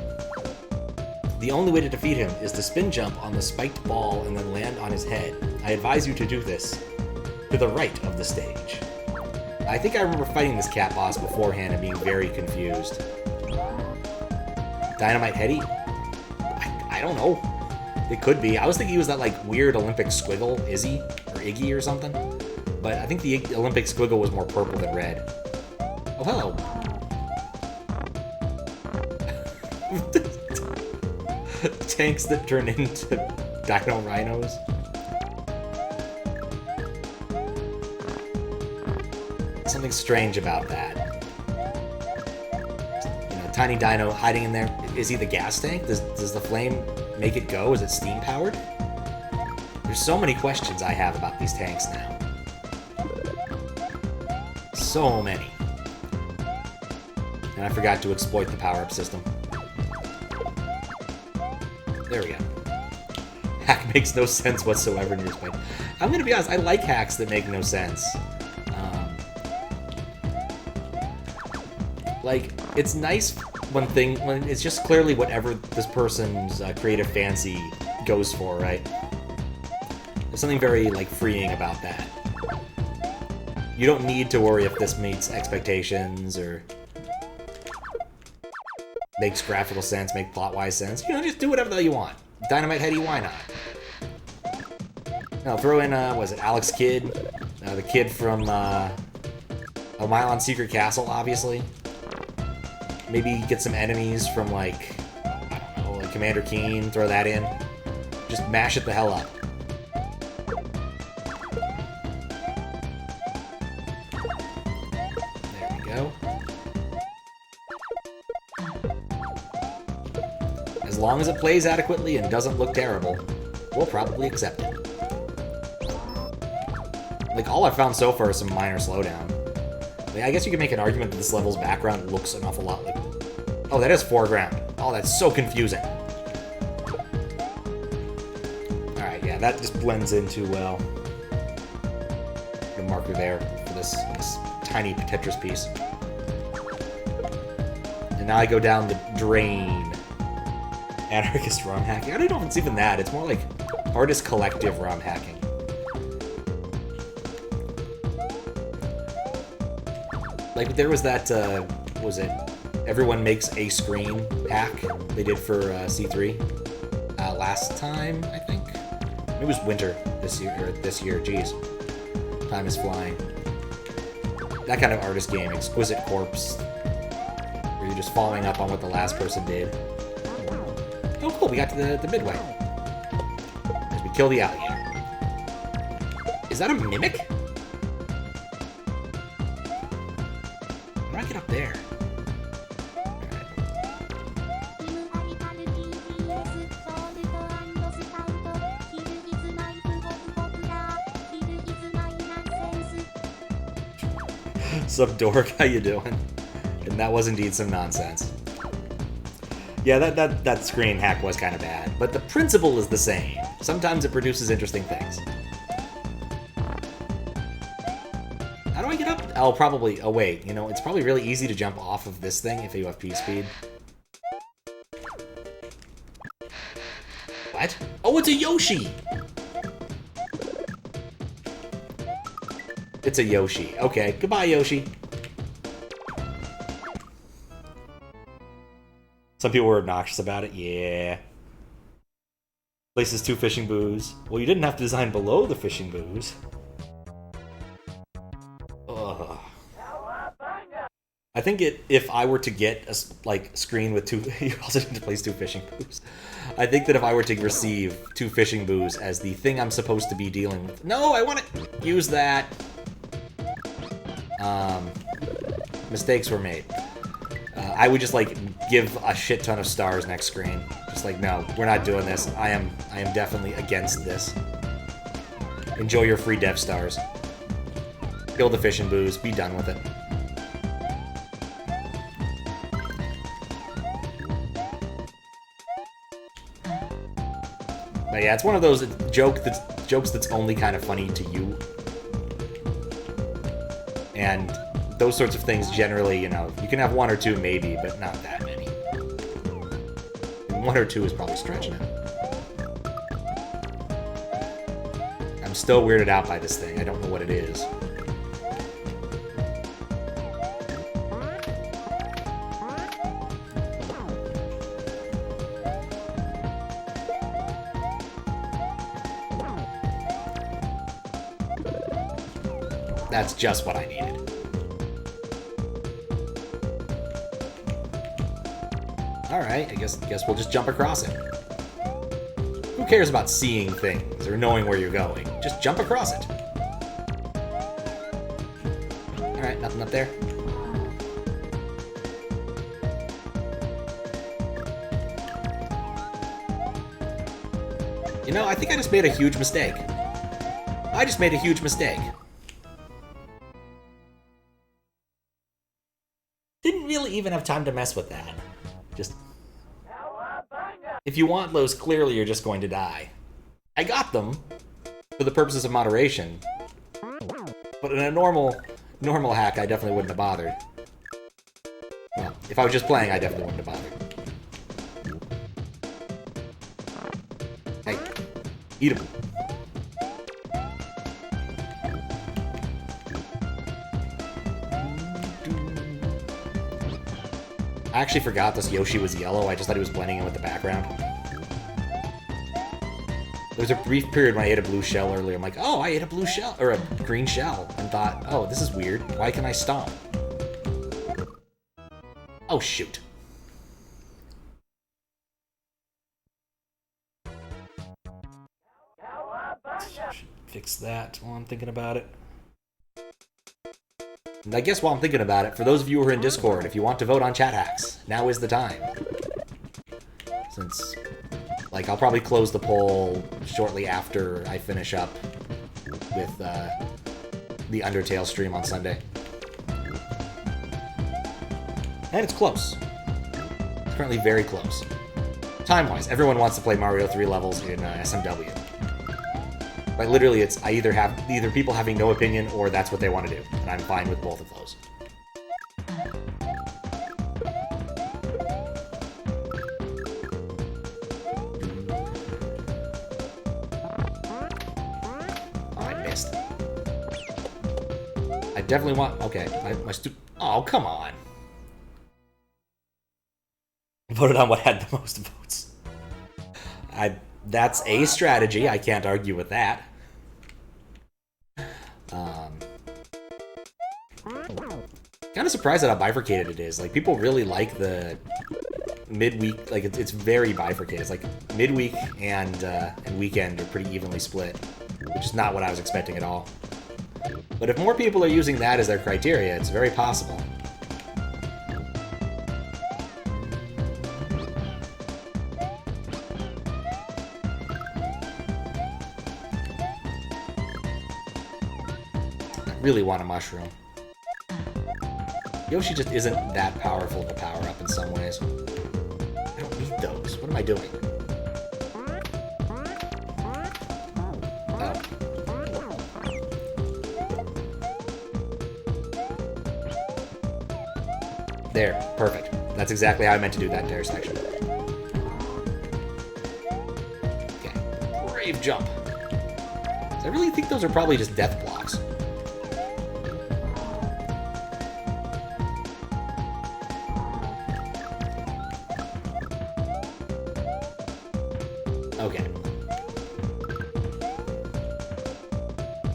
The only way to defeat him is to spin jump on the spiked ball and then land on his head. I advise you to do this to the right of the stage. I think I remember fighting this cat boss beforehand and being very confused. Dynamite Heady? I don't know. It could be. I was thinking he was that like weird Olympic squiggle, Izzy or Iggy or something. But I think the Olympic squiggle was more purple than red. Oh, hello. Tanks that turn into dino rhinos. Something strange about that. You know, tiny dino hiding in there. Is he the gas tank? Does the flame make it go? Is it steam powered? There's so many questions I have about these tanks now. So many. And I forgot to exploit the power-up system. There we go. Hack makes no sense whatsoever in your space. I'm gonna be honest, I like hacks that make no sense. Like, it's nice when it's just clearly whatever this person's creative fancy goes for, right? There's something very, like, freeing about that. You don't need to worry if this meets expectations or makes graphical sense, make plot-wise sense. You know, just do whatever the hell you want. Dynamite Heady, why not? Now throw in, was it Alex Kidd? The kid from A Mile on Secret Castle, obviously. Maybe get some enemies from, like, I don't know, like Commander Keen, throw that in. Just mash it the hell up. There we go. As long as it plays adequately and doesn't look terrible, we'll probably accept it. Like, all I've found so far is some minor slowdown. Like, I guess you could make an argument that this level's background looks an awful lot like... Oh, that is foreground. Oh, that's so confusing. Alright, yeah, that just blends in too well. The marker there for this tiny Tetris piece. And now I go down the drain. Anarchist ROM hacking. I don't know if it's even that. It's more like artist collective ROM hacking. Like, there was that, what was it? Everyone makes a screen hack they did for C3 last time, I think. It was winter this year, geez. Time is flying. That kind of artist game, Exquisite Corpse, where you're just following up on what the last person did. Oh, cool, we got to the midway. As we kill the alligator. Is that a mimic? How do I get up there? Sup, dork? How you doing? And that was indeed some nonsense. Yeah, that screen hack was kind of bad, but the principle is the same. Sometimes it produces interesting things. How do I get up? Oh, probably. Oh, wait. You know, it's probably really easy to jump off of this thing if you have P-speed. What? Oh, it's a Yoshi! It's a Yoshi. Okay, goodbye, Yoshi. Some people were obnoxious about it. Yeah. Places 2 fishing buoys. Well, you didn't have to design below the fishing buoys. Ugh. I think if I were to get a screen with 2, you also need to place 2 fishing buoys. I think that if I were to receive 2 fishing buoys as the thing I'm supposed to be dealing with. No, I want to use that. Mistakes were made. I would just give a shit ton of stars next screen. Just no, we're not doing this. I am definitely against this. Enjoy your free dev stars. Kill the fishing buoys. Be done with it. But yeah, it's one of those jokes that's only kind of funny to you. And those sorts of things generally, you know, you can have 1 or 2 maybe, but not that many. And 1 or 2 is probably stretching it. I'm still weirded out by this thing. I don't know what it is. That's just what I needed. Alright, I guess we'll just jump across it. Who cares about seeing things or knowing where you're going? Just jump across it. Alright, nothing up there. You know, I think I just made a huge mistake. I just made a huge mistake. Didn't really even have time to mess with that. Just... If you want those, clearly you're just going to die. I got them for the purposes of moderation. But in a normal hack, I definitely wouldn't have bothered. Well, if I was just playing, I definitely wouldn't have bothered. Hey, eat them. I actually forgot this Yoshi was yellow. I just thought he was blending in with the background. There was a brief period when I ate a blue shell earlier. I'm like, oh, I ate a blue shell, or a green shell, and thought, oh, this is weird. Why can I stomp? Oh, shoot. Should fix that while I'm thinking about it. And I guess while I'm thinking about it, for those of you who are in Discord, if you want to vote on chat hacks, now is the time. Since, I'll probably close the poll shortly after I finish up with the Undertale stream on Sunday. And it's close. It's currently very close. Time-wise, everyone wants to play Mario 3 levels in SMW. Like literally, it's either people having no opinion or that's what they want to do, and I'm fine with both of those. Oh, I missed. I definitely want. Okay, oh, come on. Voted on what had the most votes. That's a strategy. I can't argue with that. Kind of surprised at how bifurcated it is. Like, people really like the midweek. Like, it's very bifurcated. It's like midweek and weekend are pretty evenly split, which is not what I was expecting at all. But if more people are using that as their criteria, it's very possible. Really want a mushroom. Yoshi just isn't that powerful to power up in some ways. I don't need those. What am I doing? Oh. There. Perfect. That's exactly how I meant to do that dare section. Okay. Brave jump. So I really think those are probably just death blocks. Okay.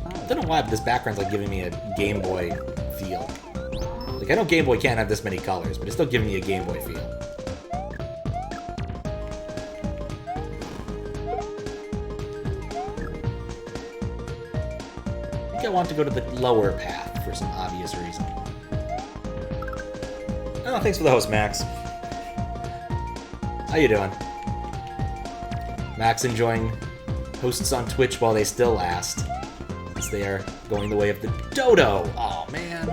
I don't know why, but this background's like giving me a Game Boy feel. Like, I know Game Boy can't have this many colors, but it's still giving me a Game Boy feel. I think I want to go to the lower path for some obvious reason. Oh, thanks for the host, Max. How you doing? Max enjoying hosts on Twitch while they still last, since they are going the way of the dodo. Oh man,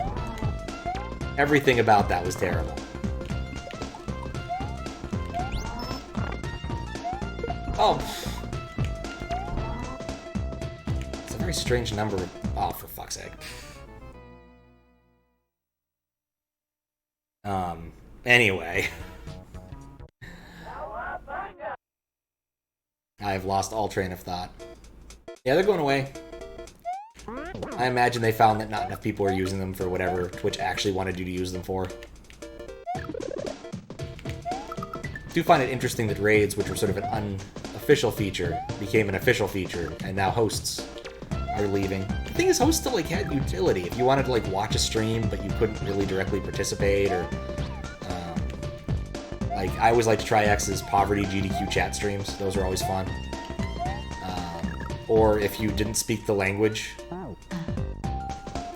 everything about that was terrible. Oh, it's a very strange number of... Oh, for fuck's sake. Anyway. I've lost all train of thought. Yeah, they're going away. I imagine they found that not enough people are using them for whatever Twitch actually wanted you to use them for. Do find it interesting that raids, which were sort of an unofficial feature, became an official feature, and now hosts are leaving. The thing is, hosts still like had utility. If you wanted to like watch a stream, but you couldn't really directly participate, or like, I always like to try X's poverty GDQ chat streams. Those are always fun. Or if you didn't speak the language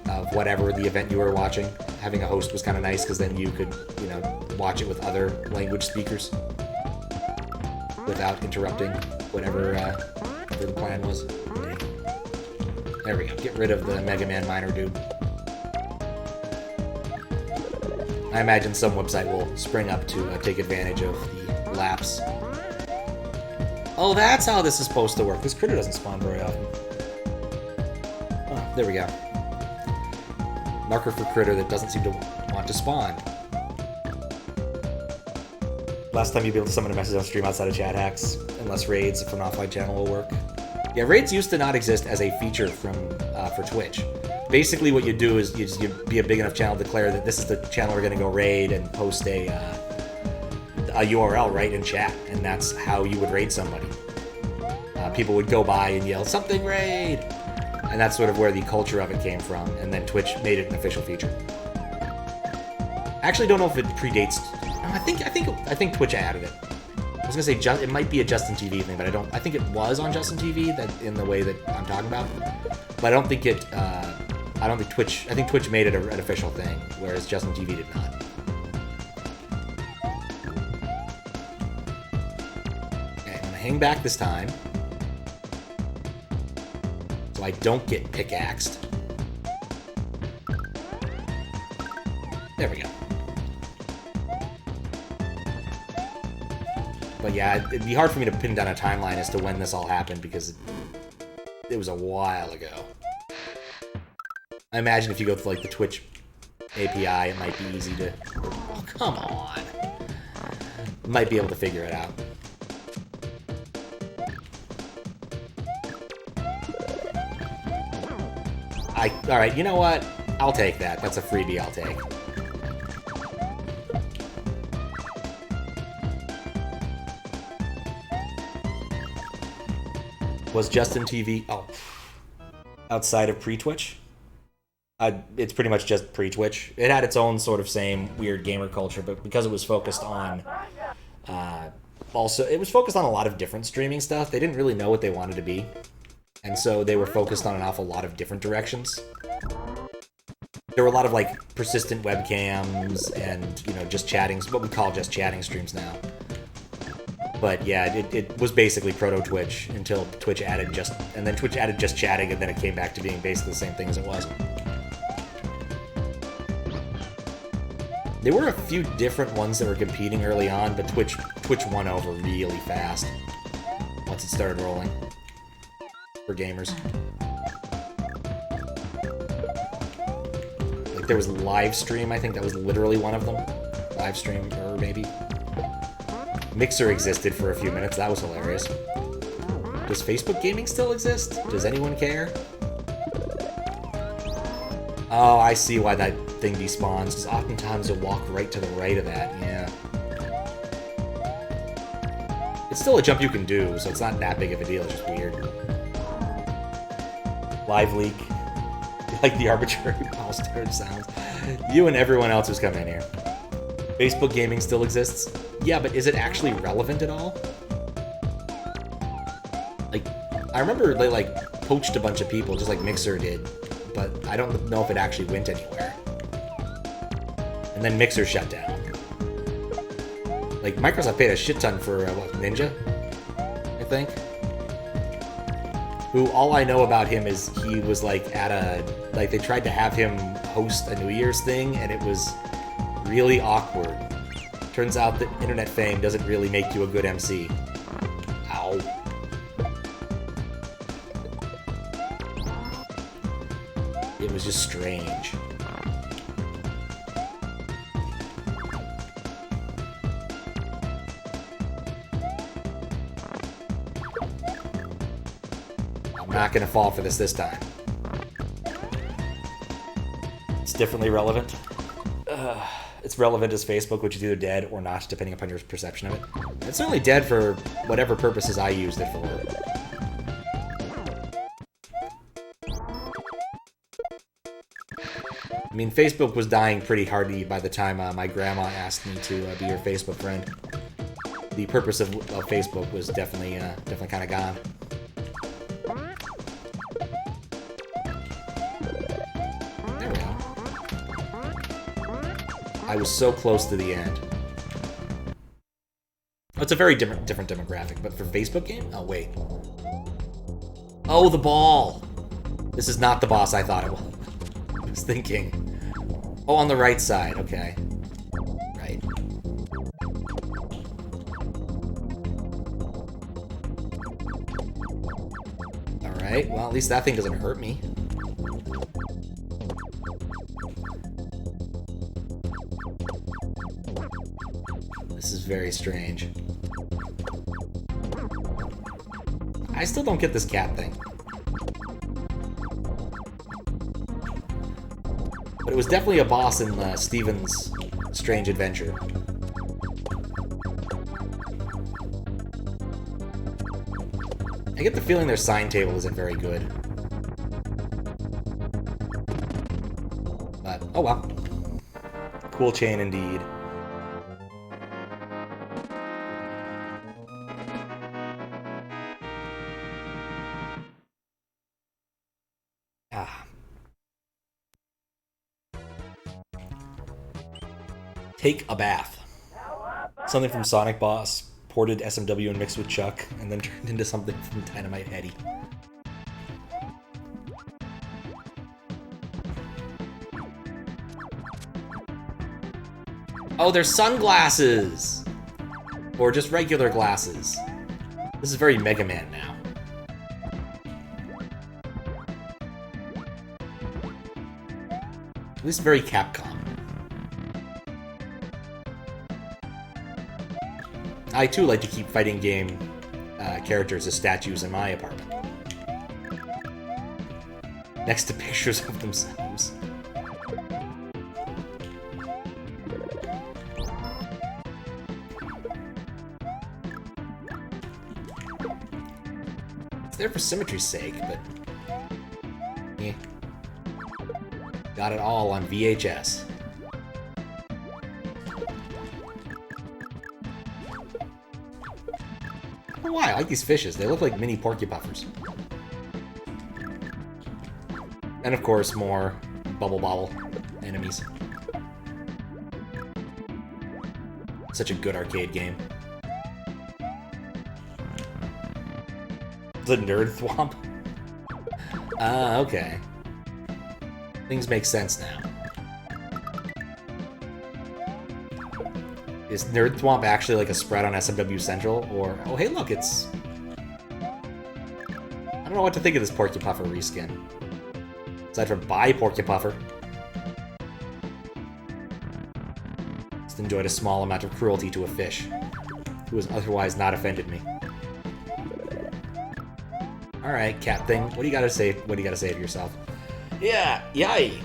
of whatever the event you were watching, having a host was kind of nice, because then you could, you know, watch it with other language speakers without interrupting whatever the plan was. There we go. Get rid of the Mega Man Miner dude. I imagine some website will spring up to take advantage of the lapse. Oh, that's how this is supposed to work. This critter doesn't spawn very often. Oh, there we go. Marker for critter that doesn't seem to want to spawn. Last time you'd be able to summon a message on stream outside of chat hacks, unless raids from an offline channel will work. Yeah, raids used to not exist as a feature for Twitch. Basically, what you do is you be a big enough channel, declare that this is the channel we're going to go raid, and post a URL right in chat, and that's how you would raid somebody. People would go by and yell, "Something raid!" And that's sort of where the culture of it came from, and then Twitch made it an official feature. I actually don't know if it predates... I think Twitch added it. I was gonna say it might be a Justin TV thing, but I think it was on Justin TV that in the way that I'm talking about. But I don't think it. I don't think Twitch. I think Twitch made it an official thing, whereas Justin TV did not. Okay, I'm gonna hang back this time, so I don't get pickaxed. There we go. But yeah, it'd be hard for me to pin down a timeline as to when this all happened, because It was a while ago. I imagine if you go to like the Twitch API, it might be easy to... Oh, come on. Might be able to figure it out. Alright, you know what? I'll take that. That's a freebie I'll take. Was Justin TV... Oh. Outside of pre-Twitch? It's pretty much just pre-Twitch. It had its own sort of same weird gamer culture, but because it was focused on... also, it was focused on a lot of different streaming stuff. They didn't really know what they wanted to be. And so they were focused on an awful lot of different directions. There were a lot of, like, persistent webcams and, you know, just chatting, what we call just chatting streams now. But yeah, it was basically proto-Twitch until Twitch added just... And then Twitch added just chatting, and then it came back to being basically the same thing as it was. There were a few different ones that were competing early on, but Twitch won over really fast once it started rolling. For gamers. Like, there was Livestream, I think that was literally one of them. Livestream, or maybe. Mixer existed for a few minutes, that was hilarious. Does Facebook gaming still exist? Does anyone care? Oh, I see why that thing despawns, because oftentimes you'll walk right to the right of that, yeah. It's still a jump you can do, so it's not that big of a deal, it's just weird. Live leak. Like the arbitrary mouse turn sounds. You and everyone else who's come in here. Facebook gaming still exists? Yeah, but is it actually relevant at all? Like, I remember they, like, poached a bunch of people, just like Mixer did, but I don't know if it actually went anywhere. And then Mixer shut down. Like, Microsoft paid a shit ton for, what, Ninja? I think? Who, all I know about him is he was, like, at a... Like, they tried to have him host a New Year's thing, and it was really awkward. Turns out that internet fame doesn't really make you a good MC. Ow. It was just strange. I'm not gonna fall for this time. It's differently relevant. It's relevant as Facebook, which is either dead or not, depending upon your perception of it. It's certainly dead for whatever purposes I used it for. I mean, Facebook was dying pretty hardy by the time my grandma asked me to be her Facebook friend. The purpose of Facebook was definitely kind of gone. There we go. I was so close to the end. Oh, it's a very different demographic, but for Facebook game? Oh, wait. Oh, the ball! This is not the boss I thought it was. I was thinking. Oh, on the right side, okay. Right. Alright, well, at least that thing doesn't hurt me. This is very strange. I still don't get this cat thing. But it was definitely a boss in Steven's Strange Adventure. I get the feeling their sign table isn't very good. But, oh well. Cool chain indeed. Take a bath. Something from Sonic Boss, ported SMW and mixed with Chuck, and then turned into something from Dynamite Eddie. Oh, they're sunglasses! Or just regular glasses. This is very Mega Man now. least very Capcom. I too like to keep fighting game characters as statues in my apartment. Next to pictures of themselves. It's there for symmetry's sake, but... eh. Got it all on VHS. I don't know why, I like these fishes. They look like mini porcupuffers. And of course, more Bubble Bobble enemies. Such a good arcade game. The Nerd Thwomp? Ah, okay. Things make sense now. Is Nerd Thwomp actually like a spread on SMW Central? Or, oh hey look, it's... I don't know what to think of this Porcupuffer reskin. Aside from bye, Porcupuffer. Just enjoyed a small amount of cruelty to a fish, who has otherwise not offended me. Alright, cat thing, what do you gotta say of yourself? Yeah, yay!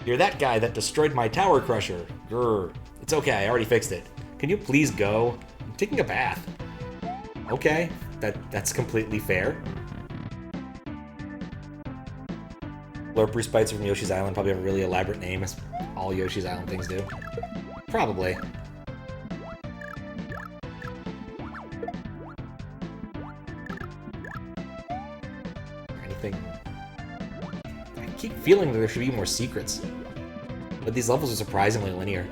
You're that guy that destroyed my tower crusher. Grr. It's okay, I already fixed it. Can you please go? I'm taking a bath. Okay, that's completely fair. Lurpery Spites from Yoshi's Island probably have a really elaborate name, as all Yoshi's Island things do. Probably. Anything... I keep feeling that there should be more secrets. But these levels are surprisingly linear.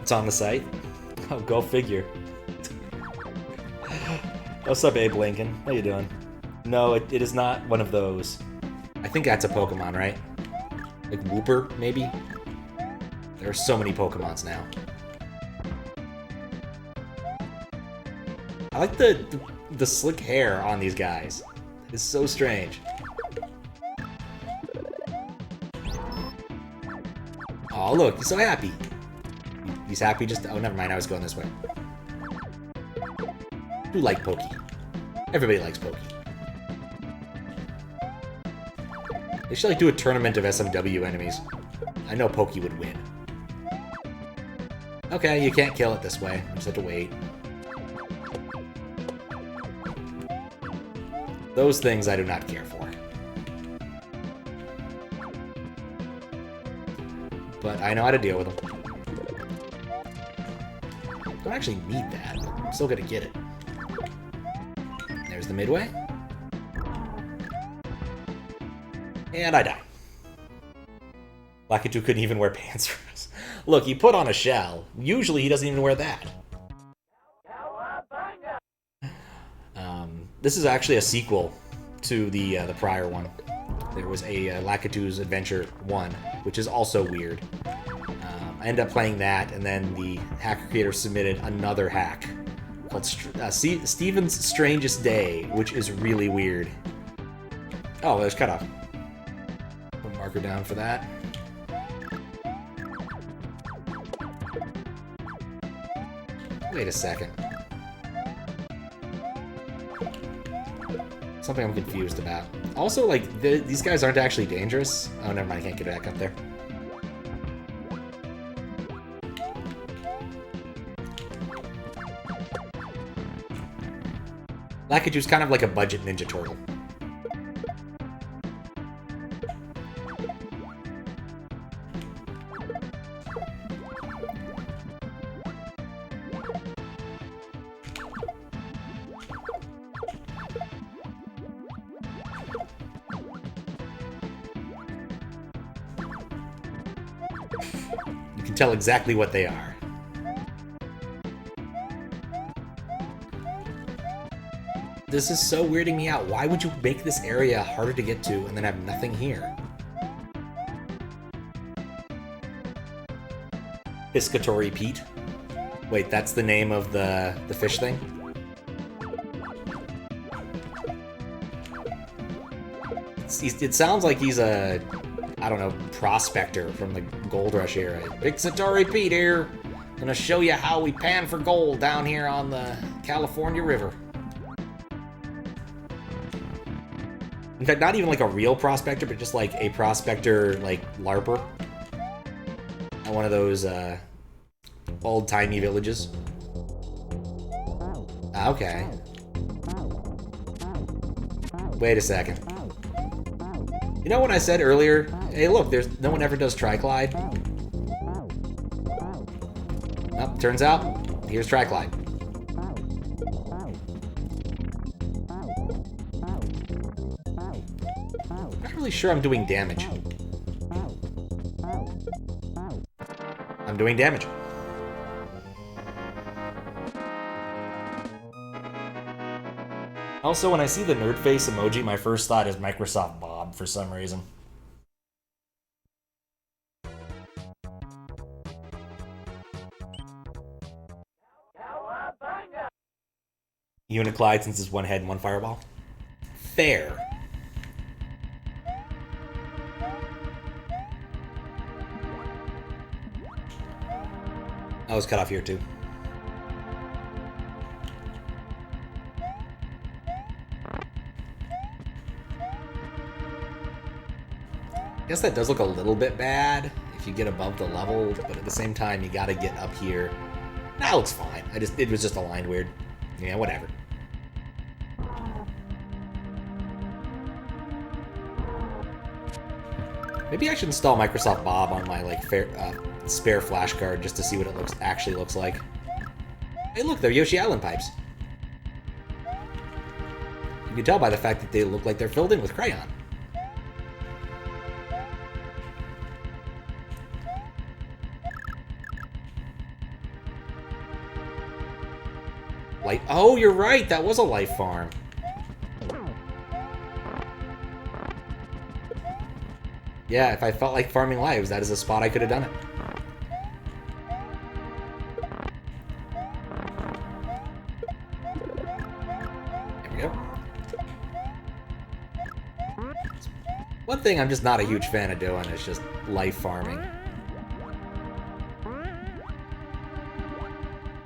It's on the site? Oh, go figure. What's up, Abe Lincoln? How you doing? No, it is not one of those. I think that's a Pokemon, right? Like Wooper, maybe? There are so many Pokemons now. I like the slick hair on these guys. It's so strange. Oh, look, he's so happy. He's happy just... oh, never mind, I was going this way. Who like Pokey? Everybody likes Pokey. They should like do a tournament of SMW enemies. I know Pokey would win. Okay, you can't kill it this way. You just have to wait. Those things I do not care for. But I know how to deal with them. Don't actually need that, but I'm still gonna get it. There's the midway. And I die. Lakitu couldn't even wear pants for us. Look, he put on a shell. Usually he doesn't even wear that. This is actually a sequel to the prior one. There was a Lakitu's Adventure 1, which is also weird. I ended up playing that, and then the hacker creator submitted another hack called Steven's Strangest Day, which is really weird. Oh, there's cutoff. Put a marker down for that. Wait a second. Something I'm confused about. Also, like, these guys aren't actually dangerous. Oh, never mind, I can't get back up there. Lakitu's kind of like a budget Ninja Turtle. You can tell exactly what they are. This is so weirding me out. Why would you make this area harder to get to and then have nothing here? Piscatory Pete? Wait, that's the name of the fish thing? it sounds like he's a, I don't know, prospector from the Gold Rush era. Big Centauri Pete here. Gonna show you how we pan for gold down here on the California River. In fact, not even like a real prospector, but just like a prospector, like LARPer. At one of those old-timey villages. Okay. Wait a second. You know what I said earlier? Hey, look, there's no one ever does Triglide. Well, turns out, here's Triglide. I'm not really sure I'm doing damage. I'm doing damage. Also, when I see the nerd face emoji, my first thought is Microsoft Bob for some reason. Uniclide since it's one head and one fireball. Fair. I was cut off here too. I guess that does look a little bit bad if you get above the level, but at the same time you gotta get up here. That looks fine. It was just aligned weird. Yeah, whatever. Maybe I should install Microsoft Bob on my like spare flash card just to see what it actually looks like. Hey, look, they're Yoshi Island pipes. You can tell by the fact that they look like they're filled in with crayon. Oh, you're right. That was a life farm. Yeah, if I felt like farming lives, that is a spot I could have done it. There we go. One thing I'm just not a huge fan of doing is just life farming.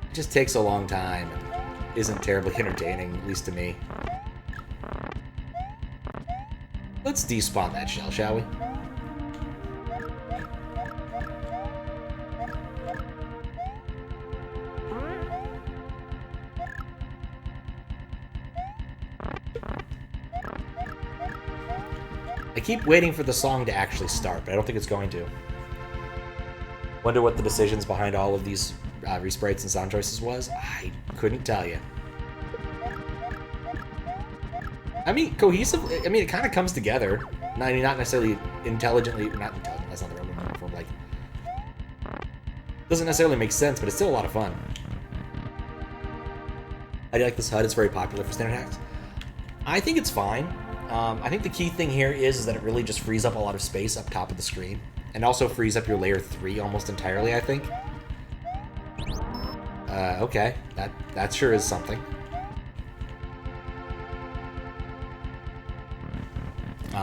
It just takes a long time and isn't terribly entertaining, at least to me. Let's despawn that shell, shall we? I keep waiting for the song to actually start, but I don't think it's going to. Wonder what the decisions behind all of these resprites and sound choices was? I couldn't tell you. I mean, cohesively, I mean, it kind of comes together. I mean, not necessarily intelligently, not intelligent, that's not the right word for, like, doesn't necessarily make sense, but it's still a lot of fun. I like this HUD, it's very popular for standard hacks. I think it's fine. I think the key thing here is that it really just frees up a lot of space up top of the screen. And also frees up your layer 3 almost entirely, I think. Okay. That sure is something.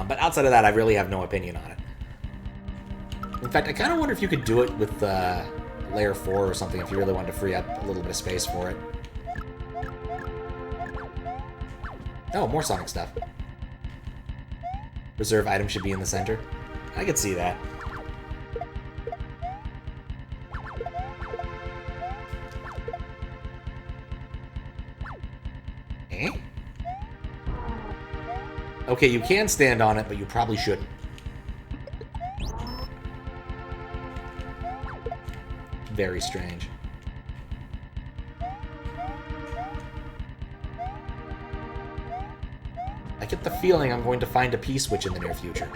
But outside of that, I really have no opinion on it. In fact, I kind of wonder if you could do it with layer 4 or something if you really wanted to free up a little bit of space for it. Oh, more Sonic stuff. Reserve item should be in the center. I could see that. Eh? Okay, you can stand on it, but you probably shouldn't. Very strange. I get the feeling I'm going to find a P-switch in the near future.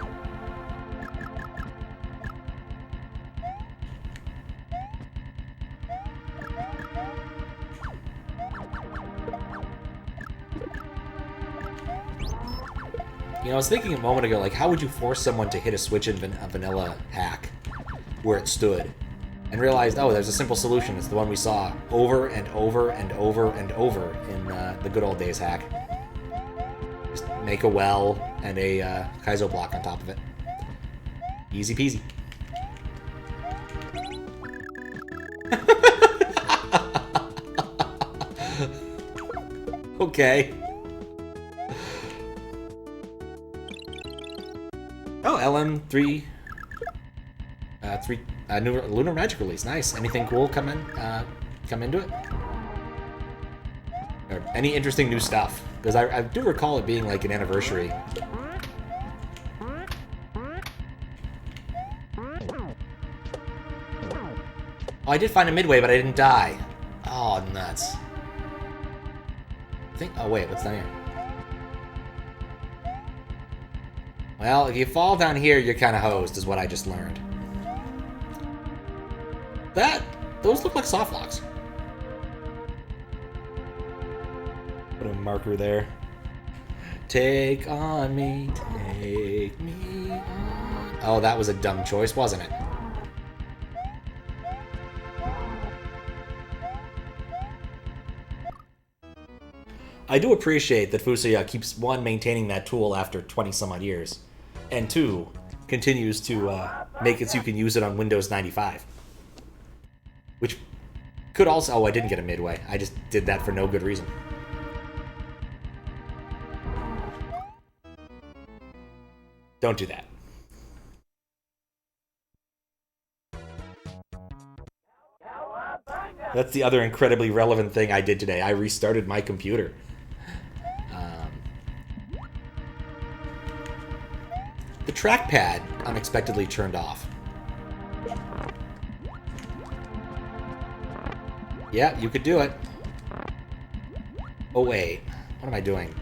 You know, I was thinking a moment ago, like, how would you force someone to hit a switch in a vanilla hack where it stood? And realized, oh, there's a simple solution. It's the one we saw over and over and over and over in the good old days hack. Just make a well and a Kaizo block on top of it. Easy peasy. Okay. Oh, LM3. New Lunar Magic release. Nice. Anything cool come into it? Or any interesting new stuff? Because I do recall it being like an anniversary. Oh, I did find a midway, but I didn't die. Oh, nuts. Oh, wait, what's down here? Well, if you fall down here, you're kind of hosed, is what I just learned. Those look like soft locks. Put a marker there. Take on me, take me on. Oh, that was a dumb choice, wasn't it? I do appreciate that Fusuya keeps, one, maintaining that tool after 20-some-odd years, and two, continues to make it so you can use it on Windows 95. Which could also... Oh, I didn't get a midway. I just did that for no good reason. Don't do that. That's the other incredibly relevant thing I did today. I restarted my computer. The trackpad unexpectedly turned off. Yeah, you could do it. Oh, wait. What am I doing?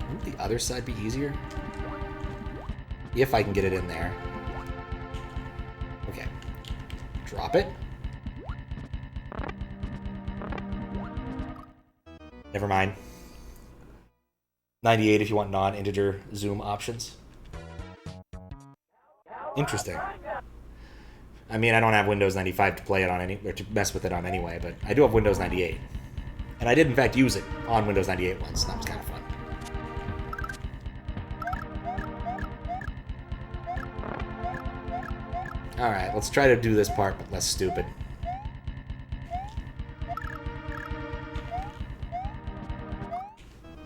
Wouldn't the other side be easier? If I can get it in there. Okay. Drop it. Never mind. 98 if you want non-integer zoom options. Interesting. I mean, I don't have Windows 95 to play it on or to mess with it on anyway, but I do have Windows 98. And I did, in fact, use it on Windows 98 once. That was kind of fun. Alright, let's try to do this part, but less stupid.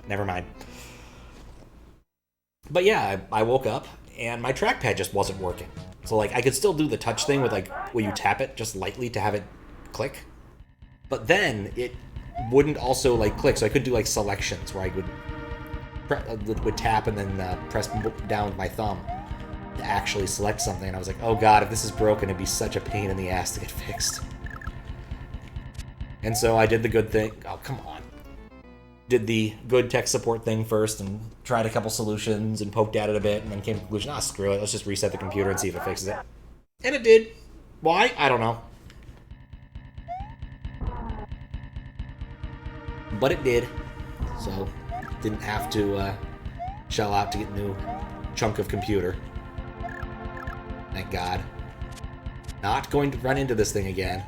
Never mind. But yeah, I woke up, and my trackpad just wasn't working. So, like, I could still do the touch thing with, like, where you tap it just lightly to have it click. But then, it wouldn't also, like, click, so I could do, like, selections where I would tap and then press down with my thumb to actually select something. And I was like, oh god, if this is broken, it'd be such a pain in the ass to get fixed. And so I did the good thing. Oh, come on. Did the good tech support thing first and tried a couple solutions and poked at it a bit and then came to the conclusion, ah, screw it, let's just reset the computer and see if it fixes it. And it did. Why? I don't know. But it did. So, didn't have to shell out to get a new chunk of computer. Thank God. Not going to run into this thing again.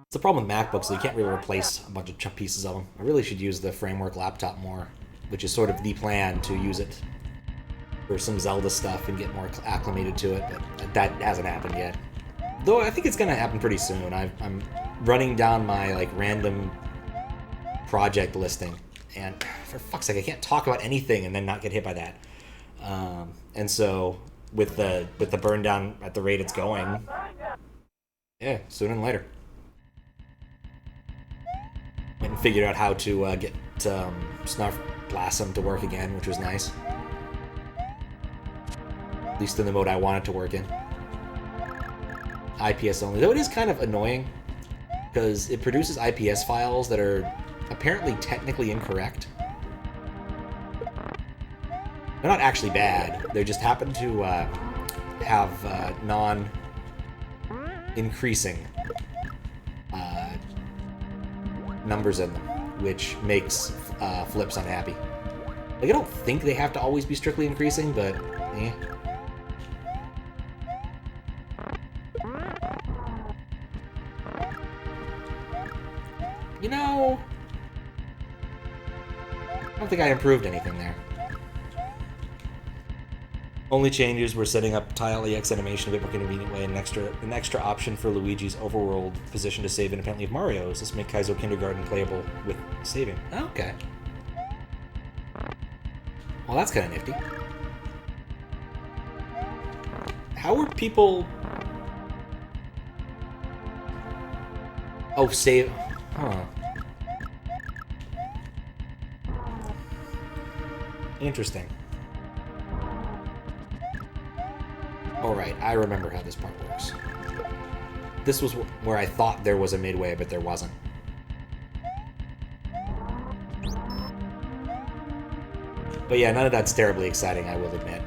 It's the problem with MacBooks, so you can't really replace a bunch of pieces of them. I really should use the framework laptop more, which is sort of the plan to use it for some Zelda stuff and get more acclimated to it, but that hasn't happened yet. Though I think it's going to happen pretty soon. I'm running down my like random project listing, and for fuck's sake, I can't talk about anything and then not get hit by that. And so with the burn down at the rate it's going, yeah, sooner than later. Went and figured out how to get Snarf Blossom to work again, which was nice. At least in the mode I want it to work in. IPS only. Though it is kind of annoying, because it produces IPS files that are apparently technically incorrect. They're not actually bad. They just happen to have non-increasing numbers in them, which makes flips unhappy. Like, I don't think they have to always be strictly increasing, but eh. You know, I don't think I improved anything there. Only changes were setting up tile EX animation a bit more convenient way, and an extra option for Luigi's overworld position to save independently of Mario's. This makes Kaizo Kindergarten playable with saving. Oh, okay. Well, that's kind of nifty. How were people... Oh, save... Huh. Interesting. Alright, I remember how this part works. This was where I thought there was a midway, but there wasn't. But yeah, none of that's terribly exciting, I will admit.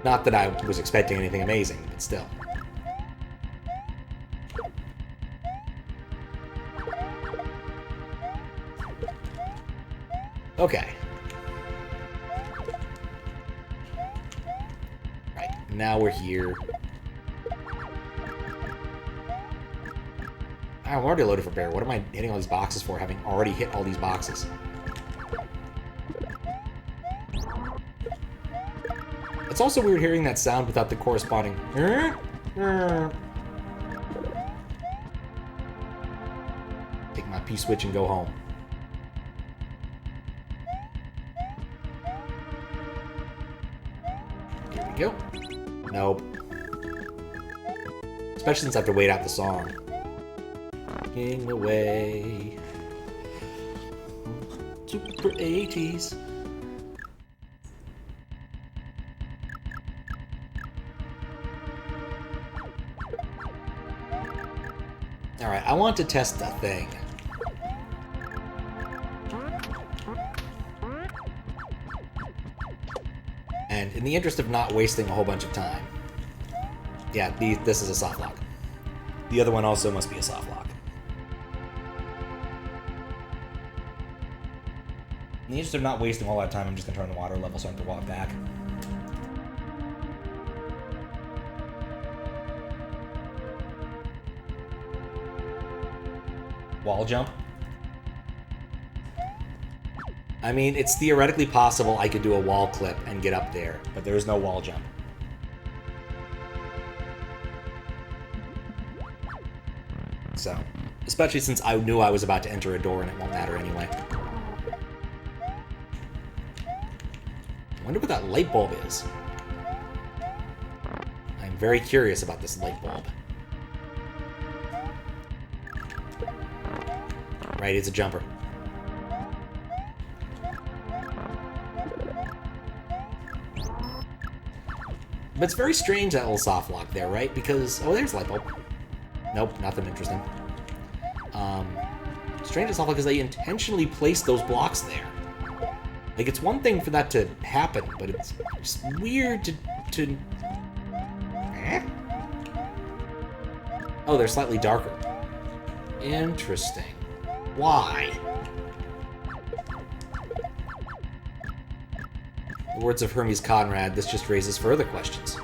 Not that I was expecting anything amazing, but still. Okay. Right, now we're here. I'm already loaded for bear. What am I hitting all these boxes for, having already hit all these boxes? It's also weird hearing that sound without the corresponding... Take my P-switch and go home. Here we go. Nope. Especially since I have to wait out the song. King away. Super 80s. Alright, I want to test a thing. And in the interest of not wasting a whole bunch of time... Yeah, this is a soft lock. The other one also must be a soft lock. In the interest of not wasting a whole lot of time, I'm just going to turn the water level so I don't have to walk back. Wall jump? I mean, it's theoretically possible I could do a wall clip and get up there, but there is no wall jump. So, especially since I knew I was about to enter a door and it won't matter anyway. I wonder what that light bulb is. I'm very curious about this light bulb. Right, it's a jumper. But it's very strange, that little soft lock there, right? Because, oh, there's a light bulb. Nope, nothing interesting. Strange as soft lock because they intentionally placed those blocks there. Like, it's one thing for that to happen, but it's just weird to... Eh? Oh, they're slightly darker. Interesting. Why? In the words of Hermes Conrad, this just raises further questions.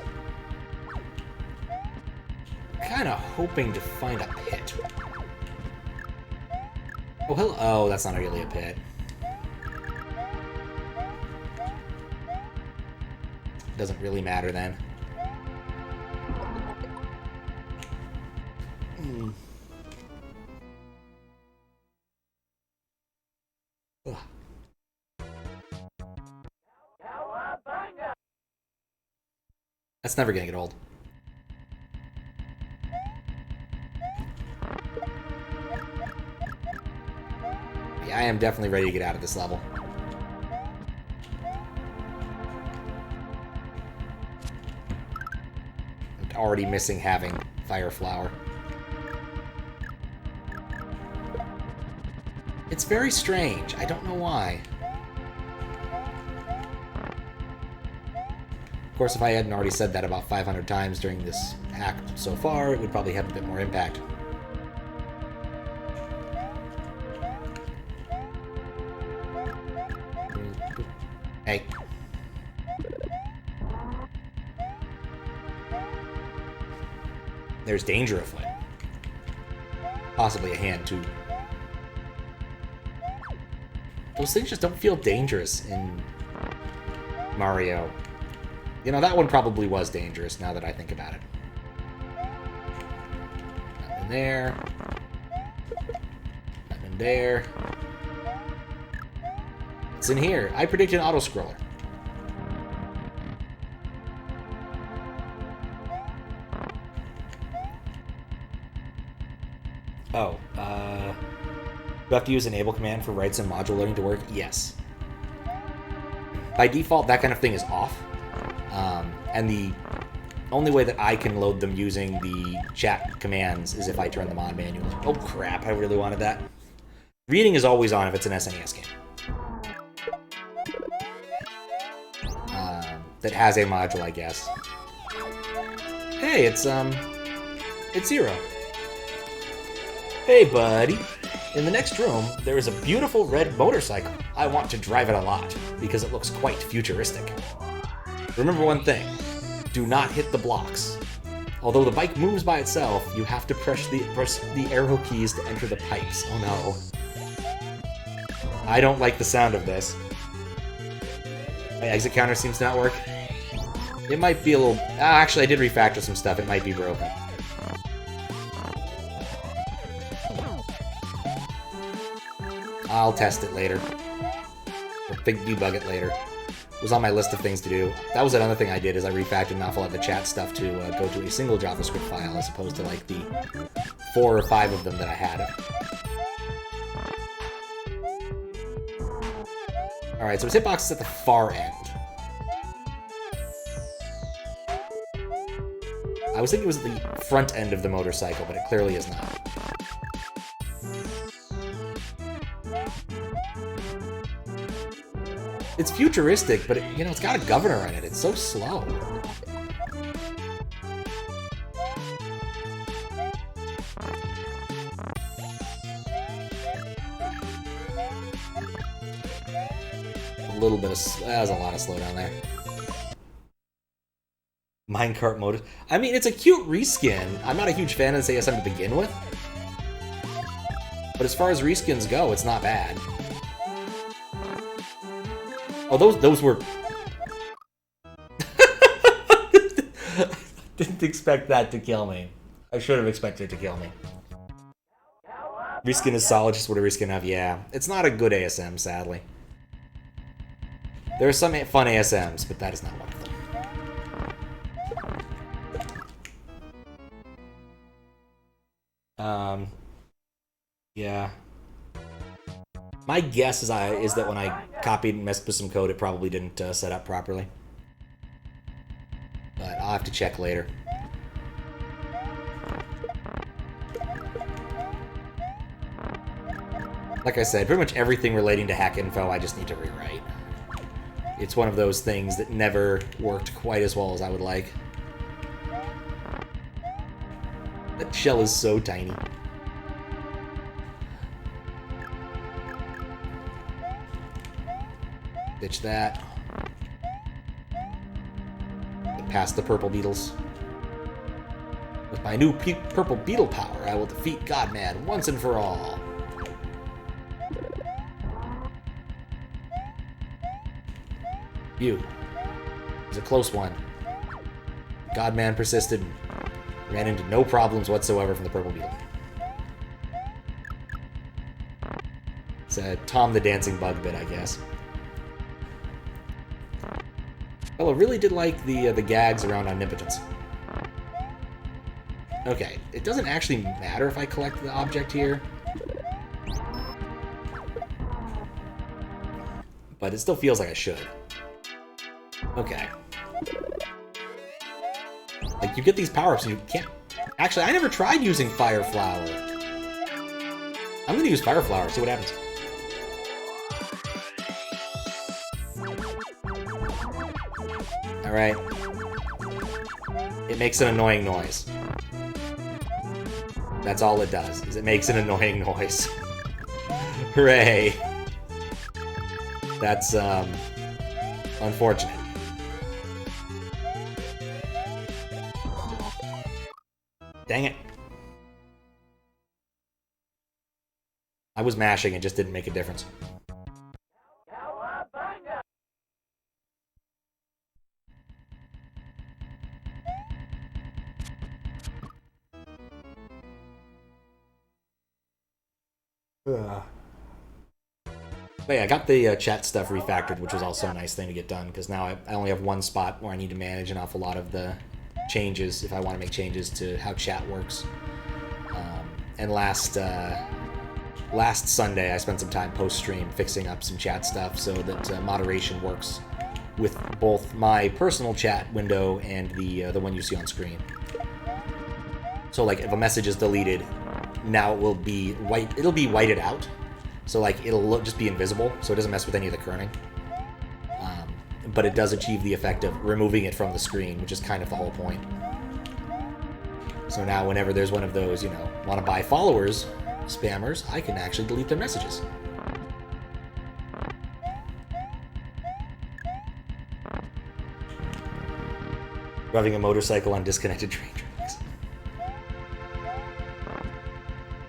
Kinda hoping to find a pit. Oh, hello. Oh, that's not really a pit. Doesn't really matter then. That's never gonna get old. Yeah, I am definitely ready to get out of this level. I'm already missing having Fire Flower. It's very strange. I don't know why. Of course, if I hadn't already said that about 500 times during this act so far, it would probably have a bit more impact. There's danger afoot. Possibly a hand, too. Those things just don't feel dangerous in Mario. You know, that one probably was dangerous, now that I think about it. Nothing there. Nothing there. What's in here? I predict an auto-scroller. Oh, do I have to use enable command for writes and module loading to work? Yes. By default, that kind of thing is off. And the only way that I can load them using the chat commands is if I turn them on manually. Oh crap, I really wanted that. Reading is always on if it's an SNES game. That has a module, I guess. Hey, it's Zero. Hey, buddy. In the next room, there is a beautiful red motorcycle. I want to drive it a lot, because it looks quite futuristic. Remember one thing. Do not hit the blocks. Although the bike moves by itself, you have to press the arrow keys to enter the pipes. Oh no. I don't like the sound of this. My exit counter seems to not work. It might be a little... actually, I did refactor some stuff. It might be broken. I'll test it later. Or debug it later. It was on my list of things to do. That was another thing I did, is I refactored an awful lot of the chat stuff to go to a single JavaScript file as opposed to like the 4 or 5 of them that I had. Alright, so his hitbox is at the far end. I was thinking it was at the front end of the motorcycle, but it clearly is not. It's futuristic, but you know, it's got a governor in it. It's so slow. A little bit of... there's a lot of slowdown there. Minecart mode. I mean, it's a cute reskin. I'm not a huge fan of this ASM to begin with. But as far as reskins go, it's not bad. Oh, those were... Didn't expect that to kill me. I should have expected it to kill me. Reskin is solid, just what a reskin have. Yeah, it's not a good ASM, sadly. There are some fun ASMs, but that is not one of them. Yeah. My guess is that when I copied and messed with some code, it probably didn't set up properly. But I'll have to check later. Like I said, pretty much everything relating to hack info I just need to rewrite. It's one of those things that never worked quite as well as I would like. That shell is so tiny. Ditch that. Get past the purple beetles. With my new purple beetle power, I will defeat Godman once and for all. It was a close one. Godman persisted and ran into no problems whatsoever from the purple beetle. It's a Tom the Dancing Bug bit, I guess. Well, I really did like the gags around omnipotence. Okay, it doesn't actually matter if I collect the object here. But it still feels like I should. Okay. Like, you get these power-ups and you can't... Actually, I never tried using Fire Flower. I'm gonna use Fire Flower, see what happens. Alright. It makes an annoying noise. That's all it does, is it makes an annoying noise. Hooray. That's, unfortunate. Dang it. I was mashing, it just didn't make a difference. But yeah, I got the chat stuff refactored, which was also a nice thing to get done, because now I only have one spot where I need to manage an awful lot of the changes if I want to make changes to how chat works. And last Sunday, I spent some time post-stream fixing up some chat stuff so that moderation works with both my personal chat window and the one you see on screen. So, like, if a message is deleted, now it will be white. It'll be whited out, so like it'll just be invisible, so it doesn't mess with any of the kerning. But it does achieve the effect of removing it from the screen, which is kind of the whole point. So now, whenever there's one of those, you know, want to buy followers, spammers, I can actually delete their messages. Driving a motorcycle on disconnected train tracks.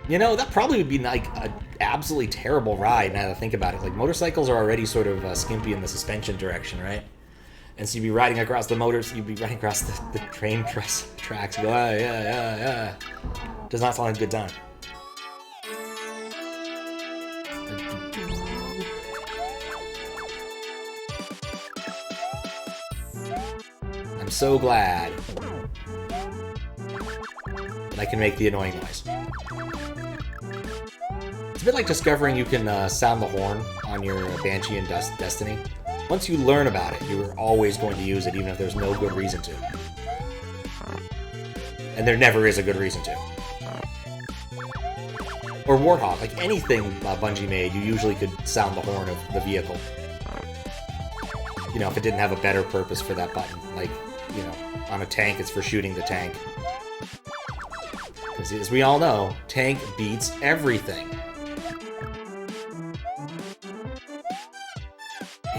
You know, that probably would be like an absolutely terrible ride now that I think about it. Like, motorcycles are already sort of skimpy in the suspension direction, right? And so you'd be riding across the the train tracks and go, ah, yeah. Does not sound like a good time. I'm so glad that I can make the annoying noise. It's a bit like discovering you can sound the horn on your Banshee and Destiny. Once you learn about it, you are always going to use it, even if there's no good reason to. And there never is a good reason to. Or Warthog, like anything Bungie made, you usually could sound the horn of the vehicle. You know, if it didn't have a better purpose for that button. Like, you know, on a tank, it's for shooting the tank. Because as we all know, tank beats everything.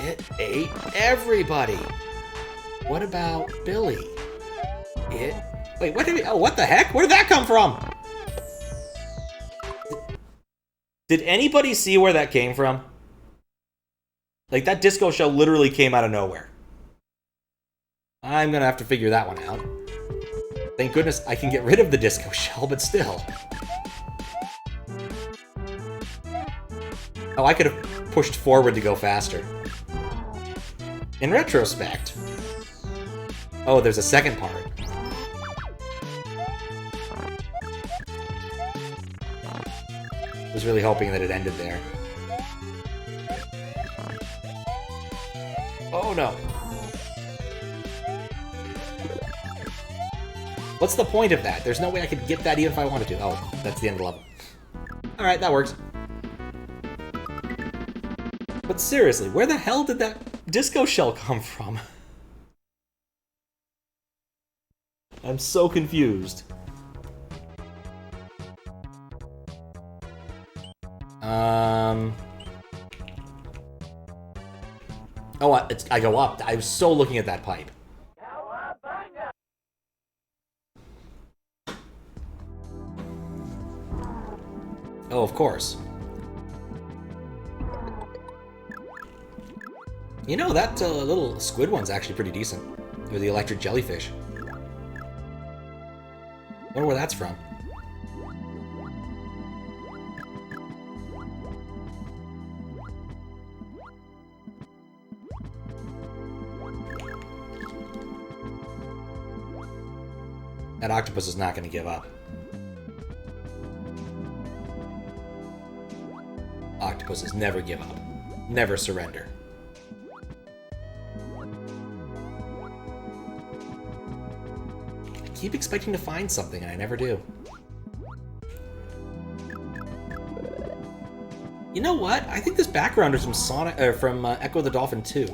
It ate everybody. What about Billy? Wait, what the heck? Where did that come from? Did anybody see where that came from? Like, that disco shell literally came out of nowhere. I'm gonna have to figure that one out. Thank goodness I can get rid of the disco shell, but still. Oh, I could have pushed forward to go faster. In retrospect. Oh, there's a second part. I was really hoping that it ended there. Oh no. What's the point of that? There's no way I could get that even if I wanted to. Oh, that's the end of the level. Alright, that works. But seriously, where the hell did that disco shell come from? I'm so confused. Oh, I go up. I was so looking at that pipe. Oh, of course. You know, that little squid one's actually pretty decent. Or the electric jellyfish. Wonder where that's from. That octopus is not going to give up. Octopuses never give up. Never surrender. I keep expecting to find something and I never do. You know what? I think this background is from from Echo the Dolphin 2.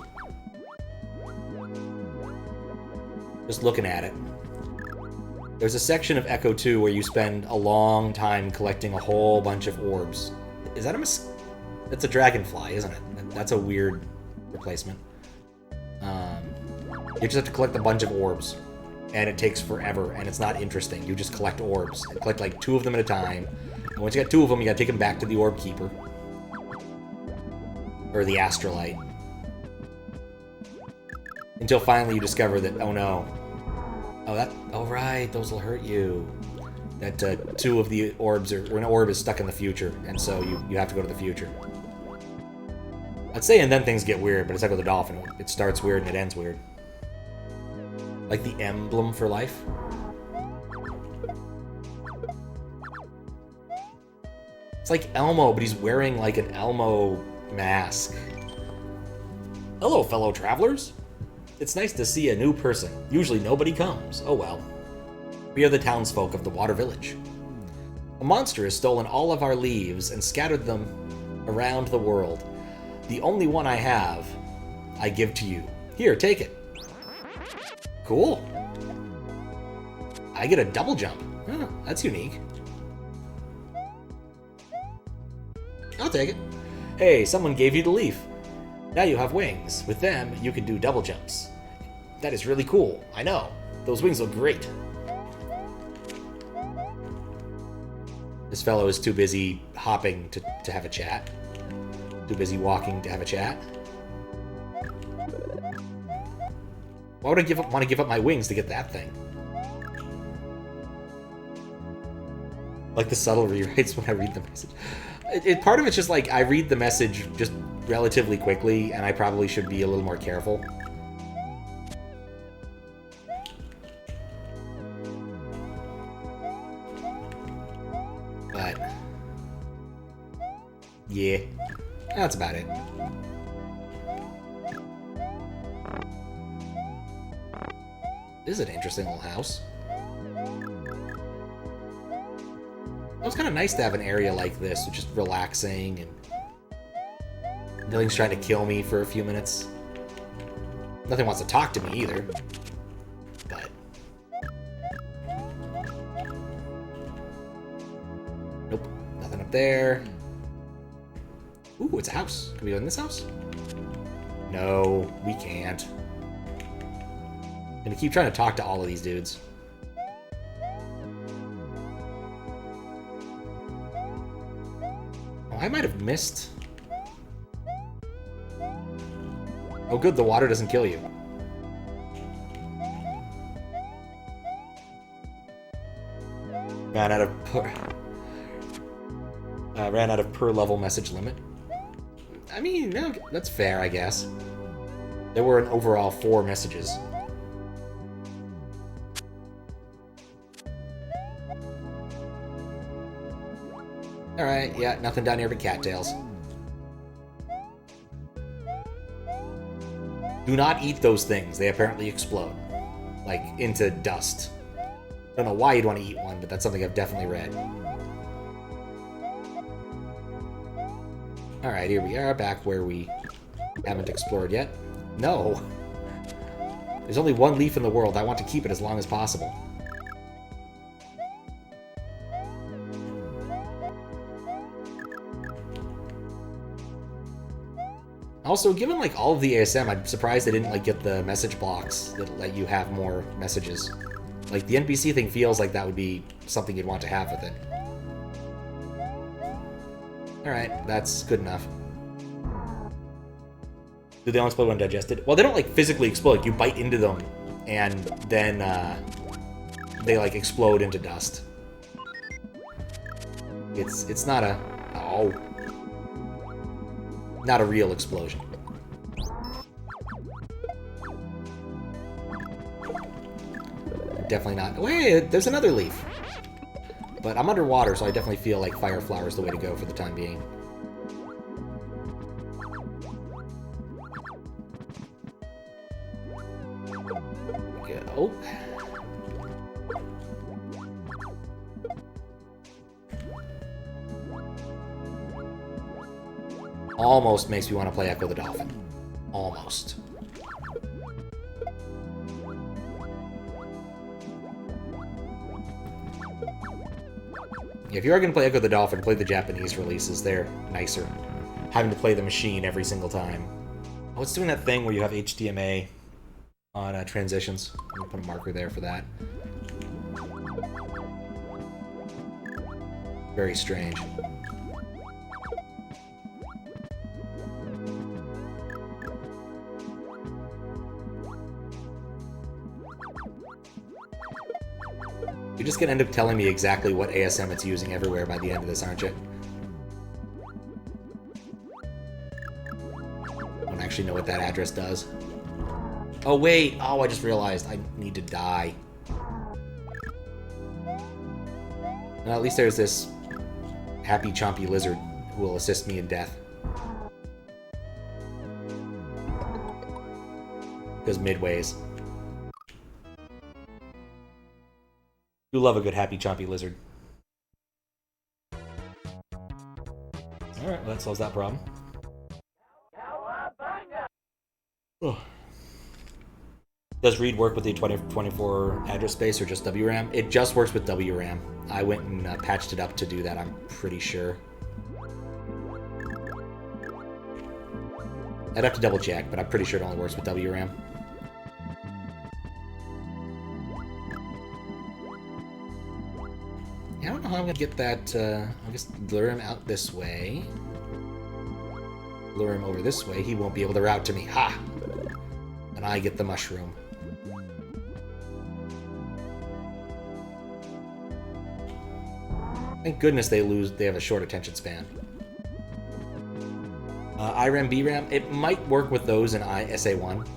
Just looking at it. There's a section of Echo 2 where you spend a long time collecting a whole bunch of orbs. Is that That's a dragonfly, isn't it? That's a weird replacement. You just have to collect a bunch of orbs. and it takes forever, and it's not interesting. You just collect orbs, and collect like 2 of them at a time. And once you got 2 of them, you gotta take them back to the Orb Keeper. Or the Astrolite. Until finally you discover that, oh no. Oh right, those will hurt you. That 2 of the orbs or an orb is stuck in the future, and so you have to go to the future. I'd say and then things get weird, but it's like with the dolphin. It starts weird and it ends weird. Like the emblem for life. It's like Elmo, but he's wearing like an Elmo mask. Hello, fellow travelers. It's nice to see a new person. Usually nobody comes. Oh well. We are the townsfolk of the Water Village. A monster has stolen all of our leaves and scattered them around the world. The only one I have, I give to you. Here, take it. Cool. I get a double jump. Huh, that's unique. I'll take it. Hey, someone gave you the leaf. Now you have wings. With them, you can do double jumps. That is really cool. I know. Those wings look great. This fellow is too busy hopping to have a chat. Too busy walking to have a chat. Why would I want to give up my wings to get that thing? Like the subtle rewrites when I read the message. Part of it's just like I read the message just relatively quickly, and I probably should be a little more careful. But yeah, that's about it. This is an interesting little house. It was kind of nice to have an area like this, just relaxing, and nothing's trying to kill me for a few minutes. Nothing wants to talk to me either. But nope, nothing up there. Ooh, it's a house. Can we go in this house? No, we can't. I'm gonna keep trying to talk to all of these dudes. Oh, I might have missed. Oh good, the water doesn't kill you. Ran out of per level message limit. I mean, no, that's fair, I guess. There were an overall 4 messages. Alright, yeah, nothing down here but cattails. Do not eat those things. They apparently explode. Like, into dust. I don't know why you'd want to eat one, but that's something I've definitely read. Alright, here we are, back where we haven't explored yet. No! There's only one leaf in the world. I want to keep it as long as possible. Also, given like all of the ASM, I'm surprised they didn't like get the message blocks that let you have more messages. Like the NPC thing feels like that would be something you'd want to have with it. Alright, that's good enough. Do they all explode when digested? Well, they don't like physically explode. You bite into them, and then they like explode into dust. It's not a not a real explosion. Definitely not. Wait, there's another leaf. But I'm underwater, so I definitely feel like Fire Flower is the way to go for the time being. Go. Almost makes me want to play Echo the Dolphin. Almost. If you are going to play Echo the Dolphin, play the Japanese releases. They're nicer. Having to play the machine every single time. Oh, it's doing that thing where you have HDMA on transitions. I'm gonna put a marker there for that. Very strange. You're just gonna end up telling me exactly what ASM it's using everywhere by the end of this, aren't you? I don't actually know what that address does. Oh, wait! Oh, I just realized I need to die. Well, at least there's this happy chompy lizard who will assist me in death. Because midways. You love a good happy chompy lizard. Alright, well that solves that problem. Oh. Does read work with the 2024 address space or just WRAM? It just works with WRAM. I went and patched it up to do that, I'm pretty sure. I'd have to double check, but I'm pretty sure it only works with WRAM. I don't know how I'm gonna get that, I guess lure him out this way. Lure him over this way, he won't be able to route to me. Ha! And I get the mushroom. Thank goodness they have a short attention span. IRAM, BRAM, it might work with those in SA1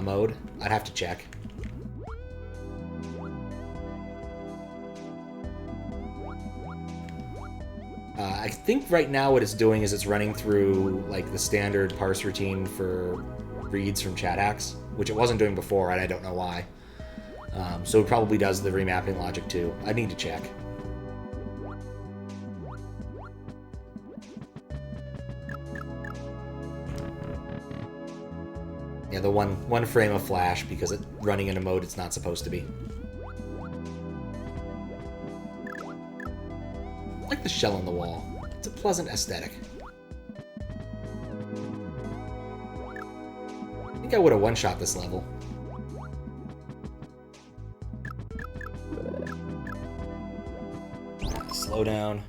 mode. I'd have to check. I think right now what it's doing is it's running through like the standard parse routine for reads from chat hacks, which it wasn't doing before, and I don't know why. So it probably does the remapping logic too. I need to check. Yeah, the one frame of flash because it's running in a mode it's not supposed to be. I like the shell on the wall. It's a pleasant aesthetic. I think I would have one-shot this level. Slow down.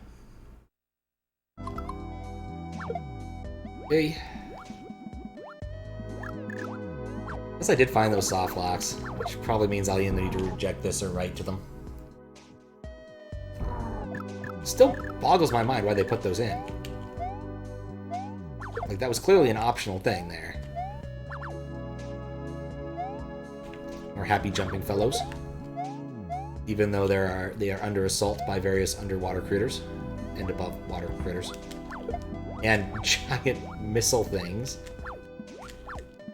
Okay. Guess I did find those soft locks, which probably means I'll either need to reject this or write to them. Still boggles my mind why they put those in. Like, that was clearly an optional thing there. More happy jumping fellows. Even though they are under assault by various underwater critters. And above water critters. And giant missile things.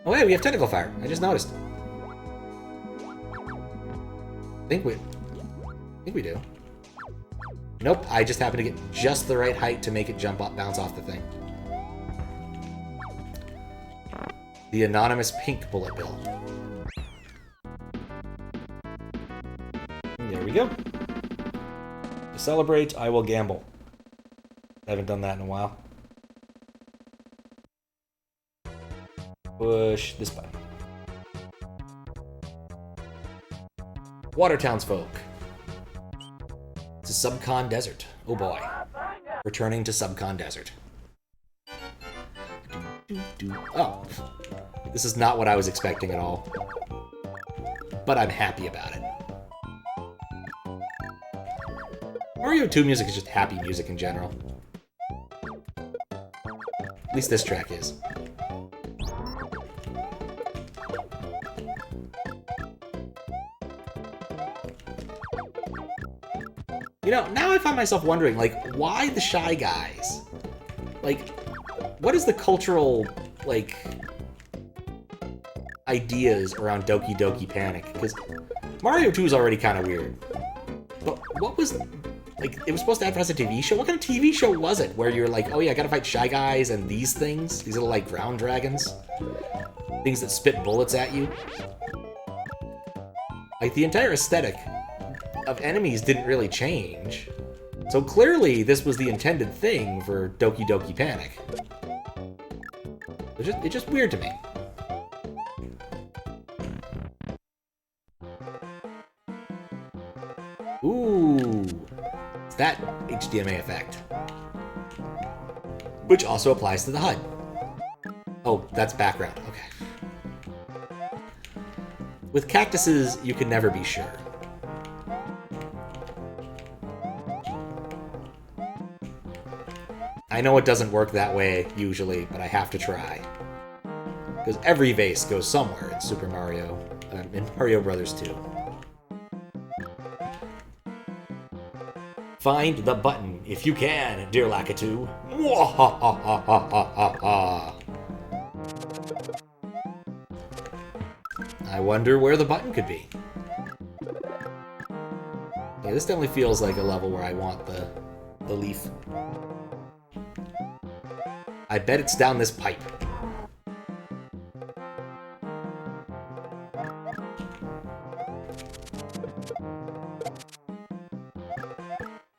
Oh hey, we have tentacle fire. I just noticed. I think we do. Nope, I just happened to get just the right height to make it jump up, bounce off the thing. The anonymous pink bullet bill. There we go. To celebrate, I will gamble. I haven't done that in a while. Push this button. Water Townsfolk. It's a Subcon Desert. Oh boy. Returning to Subcon Desert. Oh. This is not what I was expecting at all. But I'm happy about it. Mario 2 music is just happy music in general. At least this track is. You know, now I find myself wondering, like, why the Shy Guys? Like, what is the cultural, like, ideas around Doki Doki Panic? Because Mario 2 is already kind of weird. But what was, like, it was supposed to advertise a TV show? What kind of TV show was it? Where you're like, oh yeah, I gotta fight Shy Guys and these things? These little, like, ground dragons? Things that spit bullets at you? Like, the entire aesthetic of enemies didn't really change. So clearly this was the intended thing for Doki Doki Panic. It's just weird to me. Ooh. It's that HDMA effect. Which also applies to the HUD. Oh, that's background. Okay. With cactuses, you can never be sure. I know it doesn't work that way, usually, but I have to try. Because every vase goes somewhere in Super Mario, in Mario Brothers 2. Find the button if you can, dear Lakitu. I wonder where the button could be. Yeah, this definitely feels like a level where I want the leaf. I bet it's down this pipe.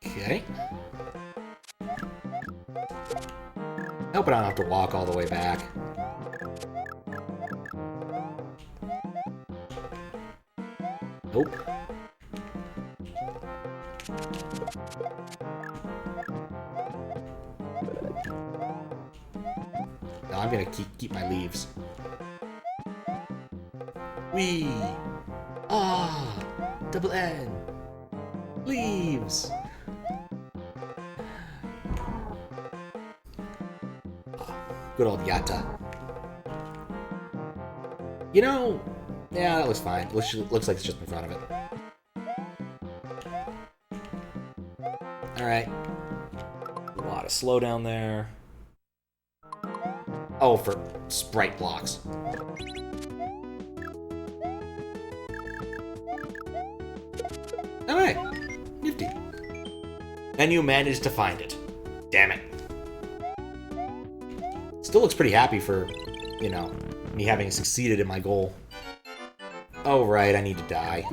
Okay. I hope I don't have to walk all the way back. Nope. No, I'm gonna keep my leaves. Wee! Ah! Double N! Leaves! Good old Yatta. You know, yeah, that looks fine. Looks like it's just in front of it. Alright. A lot of slowdown there. Oh, for sprite blocks. Alright. Nifty. And you managed to find it. Damn it. Still looks pretty happy for, you know, me having succeeded in my goal. Oh, right, I need to die.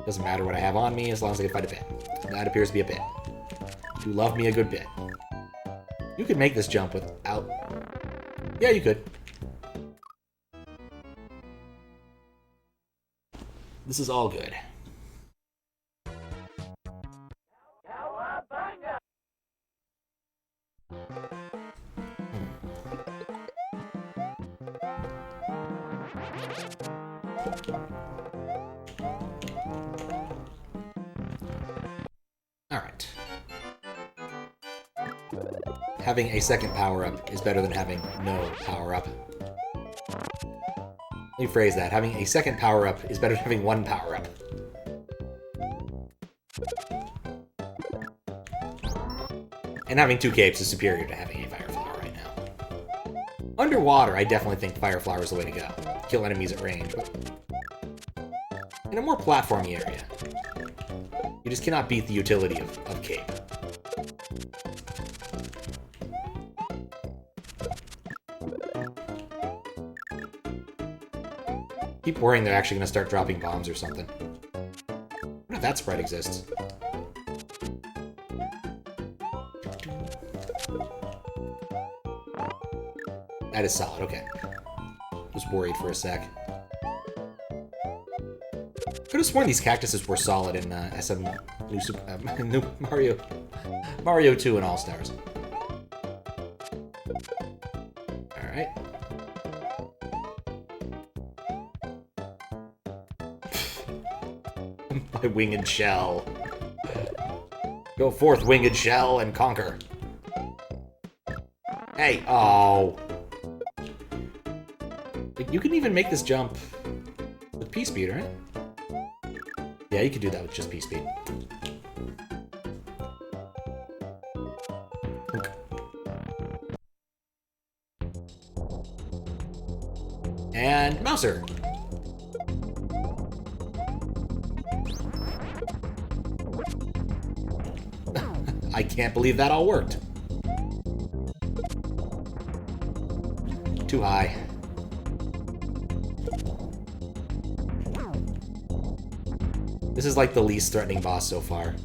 Doesn't matter what I have on me as long as I can fight a bit. That appears to be a bit. You love me a good bit. You could make this jump without... Yeah, you could. This is all good. Alright. Having a second power-up is better than having no power-up. Let me phrase that. Having a second power-up is better than having one power-up. And having two capes is superior to having a fire flower right now. Underwater, I definitely think fire flower is the way to go. Kill enemies at range, but in a more platformy area, you just cannot beat the utility of cape. Keep worrying they're actually going to start dropping bombs or something. What if that sprite exists? That is solid, okay. Was worried for a sec. Could have sworn these cactuses were solid in SMW, new Mario 2 and All-Stars. Alright. My winged shell. Go forth, winged shell, and conquer. Hey, oh. You can even make this jump with P-Speed, right? Yeah, you could do that with just P-Speed. Okay. And Mouser. I can't believe that all worked. Too high. This is like the least threatening boss so far.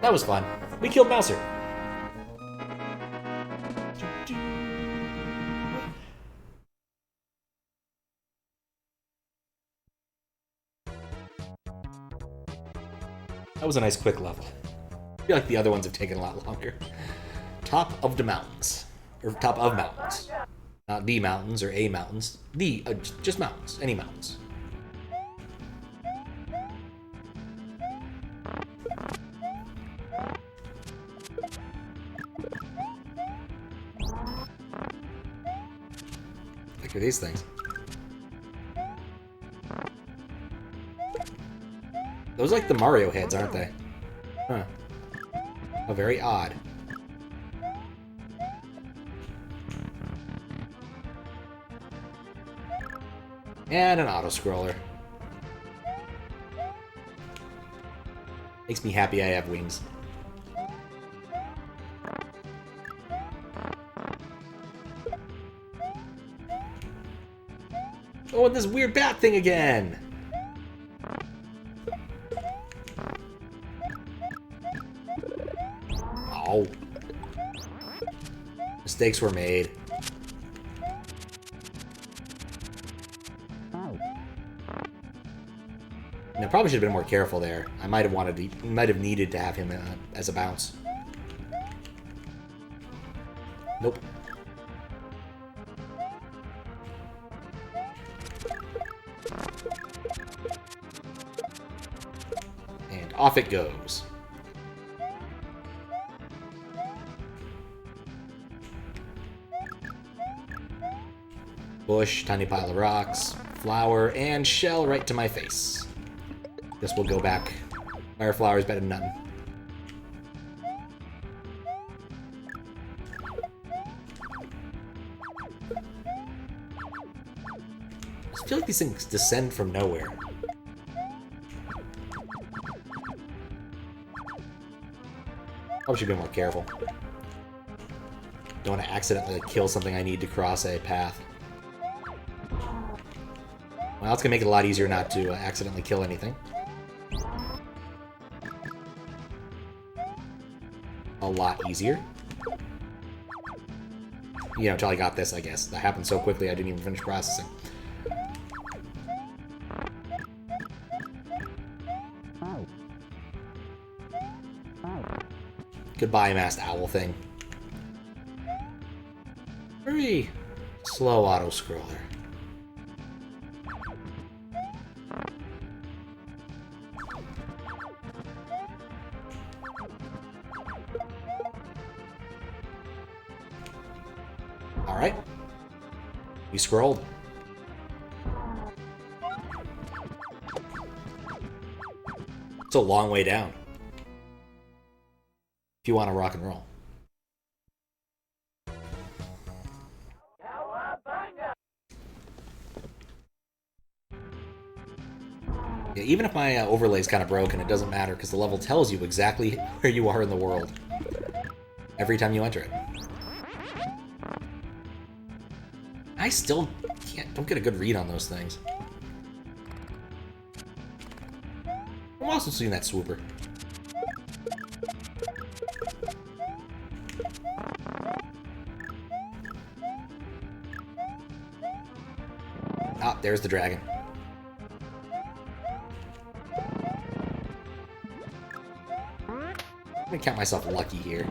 That was fun. We killed Mouser. That was a nice quick level. I feel like the other ones have taken a lot longer. Top of the mountains. Or top of mountains. Not the mountains or a mountains. Just mountains. Any mountains. Look at these things. Those are like the Mario heads, aren't they? Huh. Oh, very odd. And an auto-scroller. Makes me happy I have wings. Oh, and this weird bat thing again! Oh. Mistakes were made. And I probably should have been more careful there. I might have needed to have him as a bounce. Nope. And off it goes. Bush, tiny pile of rocks, flower, and shell right to my face. This will go back. Fire flower is better than nothing. I feel like these things descend from nowhere. Probably should be more careful. Don't want to accidentally kill something I need to cross a path. Well, it's going to make it a lot easier not to accidentally kill anything. A lot easier. You know, until I got this, I guess. That happened so quickly I didn't even finish processing. Goodbye, masked owl thing. Very slow auto-scroller. Alright. We scrolled. It's a long way down. If you want to rock and roll. Yeah, even if my overlay is kind of broken, it doesn't matter because the level tells you exactly where you are in the world every time you enter it. I still don't get a good read on those things. I'm also seeing that swooper. Ah, there's the dragon. I'm gonna count myself lucky here.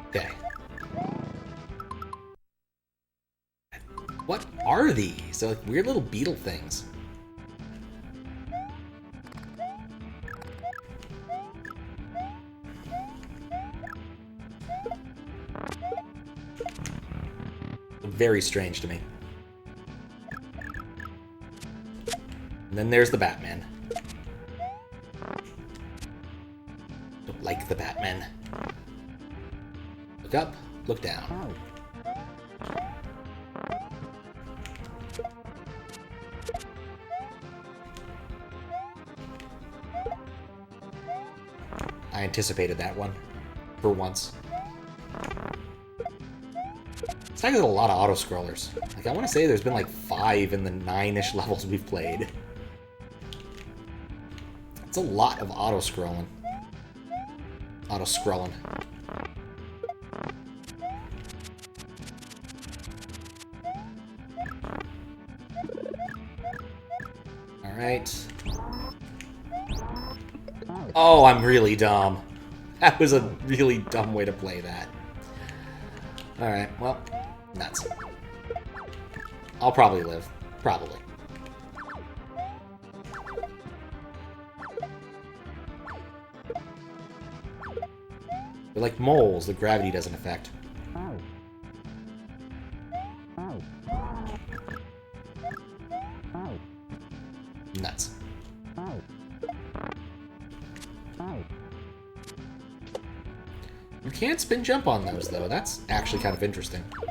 Okay. What are these? They're like weird little beetle things. Very strange to me. And then there's the Batman. Don't like the Batman. Look up, look down. I anticipated that one. For once. It's like there's a lot of auto-scrollers. Like, I want to say there's been like 5 in the 9-ish levels we've played. It's a lot of auto-scrolling. Auto-scrolling. Alright. Oh, I'm really dumb. That was a really dumb way to play that. Alright, well, nuts. I'll probably live. Probably. They're like moles that gravity doesn't affect. Nuts. You can't spin jump on those, though. That's actually kind of interesting. I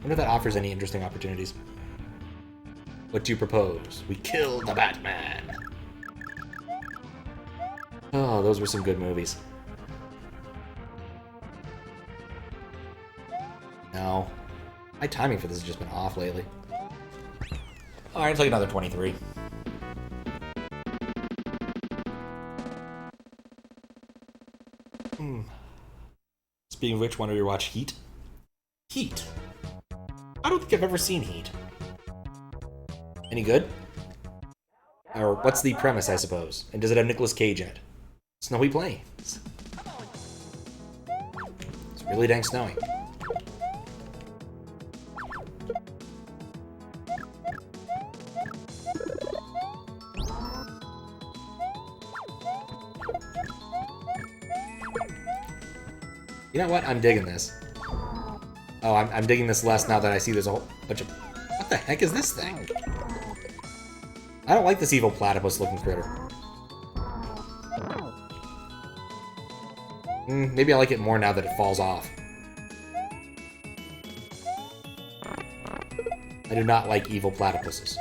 wonder if that offers any interesting opportunities. What do you propose? We kill the Batman! Oh, those were some good movies. No. My timing for this has just been off lately. Alright, let's take another 23. Speaking of which, want to rewatch Heat? Heat? I don't think I've ever seen Heat. Any good? Or what's the premise, I suppose? And does it have Nicolas Cage in it? Snowy plains. It's really dang snowy. You know what? I'm digging this. Oh, I'm digging this less now that I see there's a whole bunch of... What the heck is this thing? I don't like this evil platypus-looking critter. Maybe I like it more now that it falls off. I do not like evil platypuses.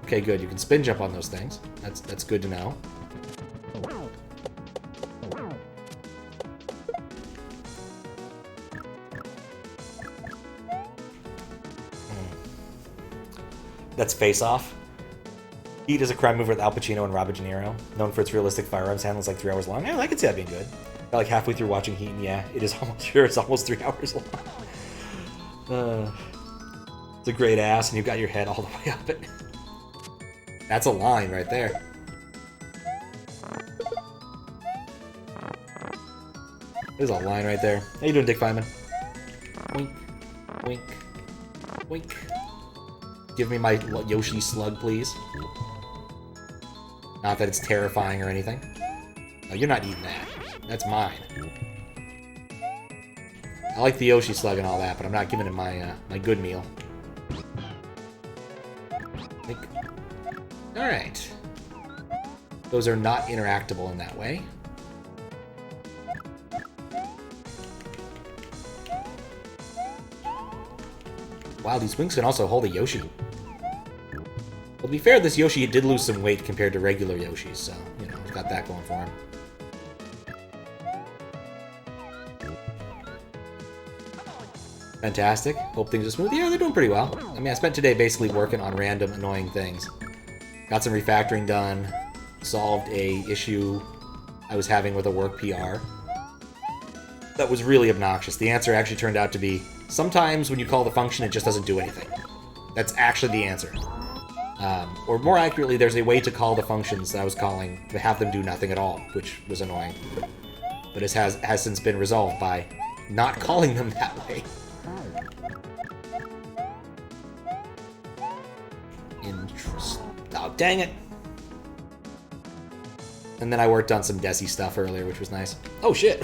Okay, good. You can spin jump on those things. That's good to know. That's Face Off. Heat is a crime movie with Al Pacino and Robert De Niro, known for its realistic firearms handles like 3 hours long. Yeah, I could see that being good. Got like halfway through watching Heat, and yeah, it is almost sure it's almost 3 hours long. It's a great ass, and you've got your head all the way up it. That's a line right there. There's a line right there. How you doing, Dick Feynman? Wink, wink, wink. Give me my Yoshi slug, please. Not that it's terrifying or anything. No, you're not eating that. That's mine. I like the Yoshi slug and all that, but I'm not giving it my my good meal. Alright. Those are not interactable in that way. Wow, these wings can also hold a Yoshi. Well, to be fair, this Yoshi did lose some weight compared to regular Yoshis, so, you know, got that going for him. Fantastic. Hope things are smooth. Yeah, they're doing pretty well. I mean, I spent today basically working on random annoying things. Got some refactoring done. Solved a issue I was having with a work PR. That was really obnoxious. The answer actually turned out to be, sometimes when you call the function, it just doesn't do anything. That's actually the answer. Or more accurately, there's a way to call the functions that I was calling to have them do nothing at all, which was annoying. But it has since been resolved by not calling them that way. Interesting. Oh, dang it! And then I worked on some Desi stuff earlier, which was nice. Oh, shit!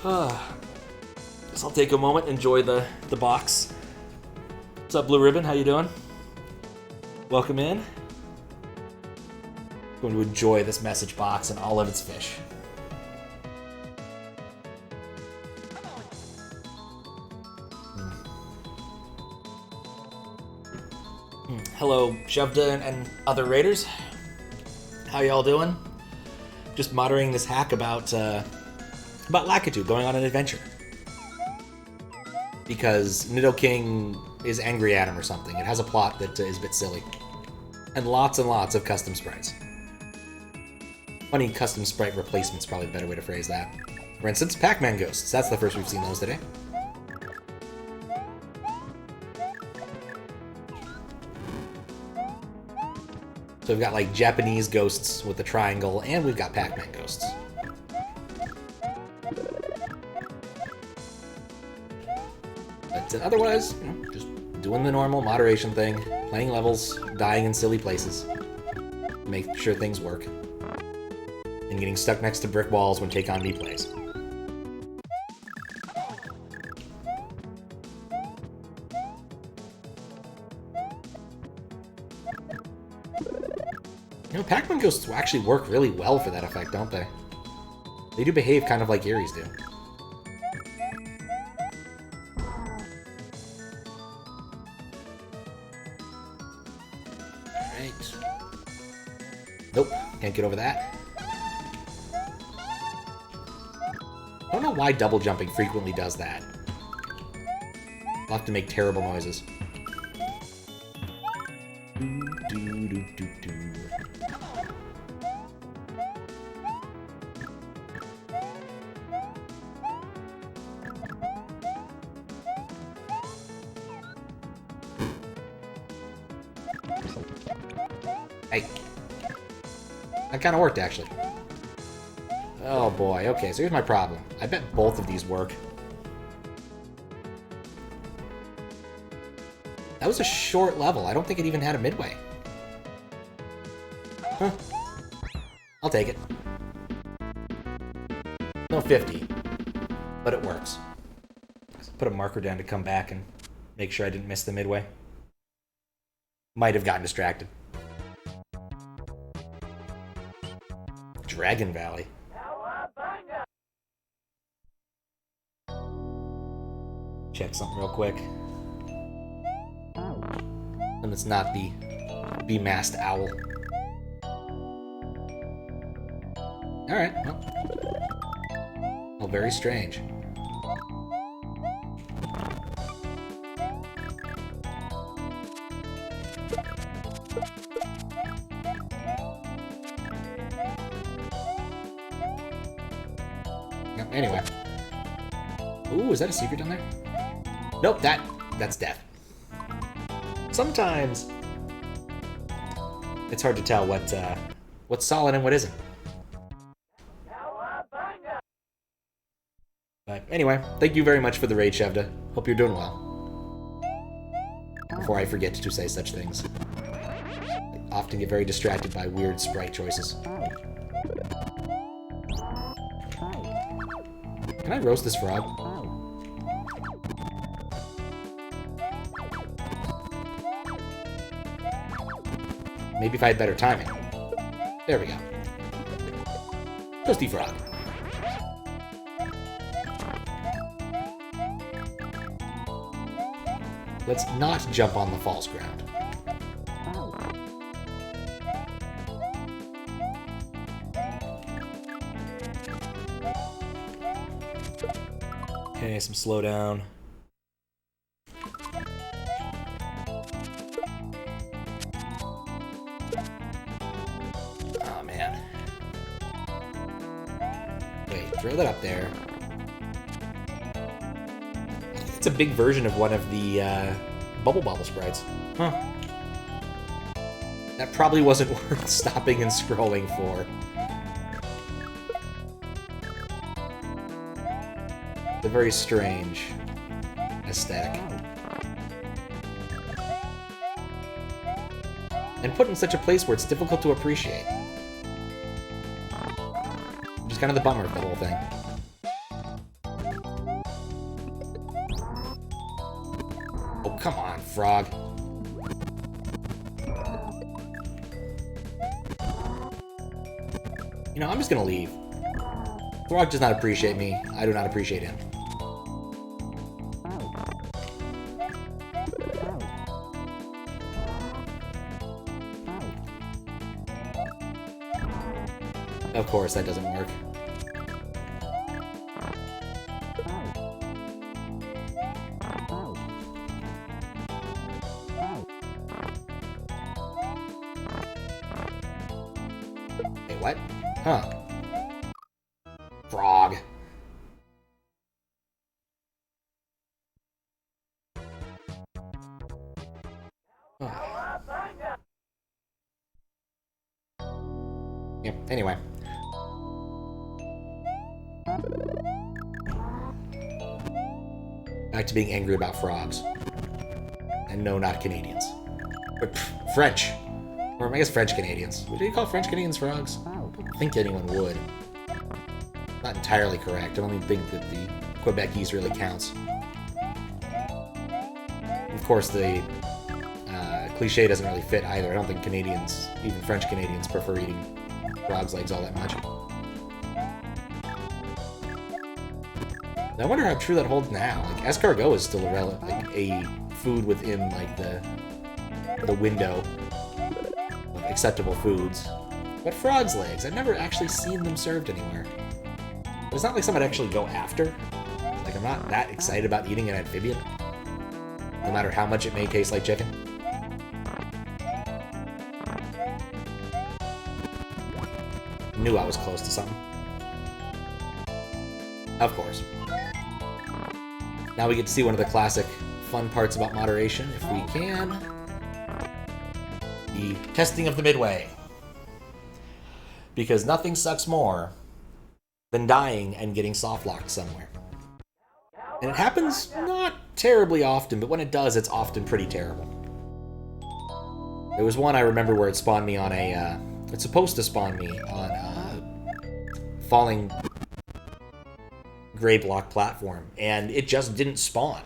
Guess I'll take a moment, enjoy the box. What's up, Blue Ribbon? How you doing? Welcome in. Going to enjoy this message box and all of its fish. Hello, Shovda and other raiders. How y'all doing? Just moderating this hack about Lakitu going on an adventure. Because Nidoking is angry at him or something. It has a plot that is a bit silly. And lots of custom sprites. Funny custom sprite replacement's probably a better way to phrase that. For instance, Pac-Man Ghosts. That's the first we've seen those today. So we've got like Japanese ghosts with the triangle, and we've got Pac-Man ghosts. But otherwise, you know, just doing the normal moderation thing, playing levels, dying in silly places, make sure things work, and getting stuck next to brick walls when Take On Me plays. You know, Pac-Man ghosts actually work really well for that effect, don't they? They do behave kind of like Eerie's do. Alright. Nope, can't get over that. I don't know why double jumping frequently does that. I'll have to make terrible noises. Hey. That kind of worked, actually. Oh boy, okay, so here's my problem. I bet both of these work. That was a short level. I don't think it even had a midway. Huh. I'll take it. No 50, but it works. Put a marker down to come back and make sure I didn't miss the midway. Might have gotten distracted. Dragon Valley. Check something real quick. And it's not the B-masked owl. Alright, well. Very strange. Anyway. Ooh, is that a secret down there? Nope, that's death. Sometimes it's hard to tell what's solid and what isn't. But anyway, thank you very much for the raid, Shevda. Hope you're doing well. Before I forget to say such things. I often get very distracted by weird sprite choices. Can I roast this frog? Maybe if I had better timing. There we go. Toasty frog. Let's not jump on the false ground. Okay, some slowdown. Oh, man. Wait, throw that up there. It's a big version of one of the Bubble Bobble sprites. Huh. That probably wasn't worth stopping and scrolling for. A very strange aesthetic. And put in such a place where it's difficult to appreciate. Which is kind of the bummer of the whole thing. Oh, come on, frog. You know, I'm just gonna leave. Frog does not appreciate me. I do not appreciate him. Of course, that doesn't work. Wait, what? Huh. Frog. Oh. Yeah, anyway. Back to being angry about frogs. And no, not Canadians. But pff, French. Or I guess French Canadians. Would you call French Canadians frogs? I don't think anyone would. Not entirely correct. I don't even think that the Quebecese really counts. Of course, the cliche doesn't really fit either. I don't think Canadians, even French Canadians, prefer eating frogs' legs all that much. I wonder how true that holds now. Like, escargot is still a food within like the window of acceptable foods. But frogs' legs, I've never actually seen them served anywhere. It's not like something I'd actually go after. Like, I'm not that excited about eating an amphibian, no matter how much it may taste like chicken. Knew I was close to something. Of course. Now we get to see one of the classic fun parts about moderation, if we can. The testing of the midway. Because nothing sucks more than dying and getting soft-locked somewhere. And it happens not terribly often, but when it does, it's often pretty terrible. There was one I remember where it spawned me on a... it's supposed to spawn me on a falling gray block platform, and it just didn't spawn